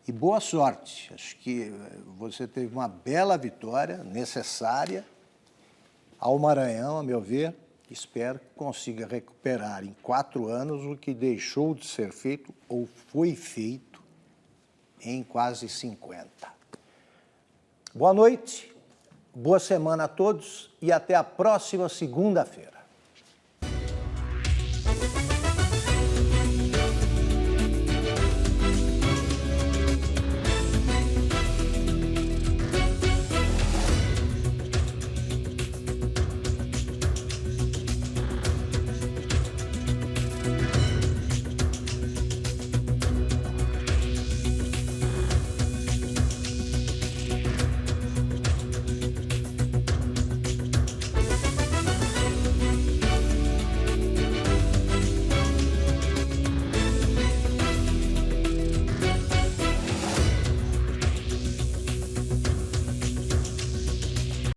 e boa sorte. Acho que você teve uma bela vitória, necessária, ao Maranhão, a meu ver. Espero que consiga recuperar em 4 anos o que deixou de ser feito ou foi feito em quase 50. Boa noite, boa semana a todos e até a próxima segunda-feira.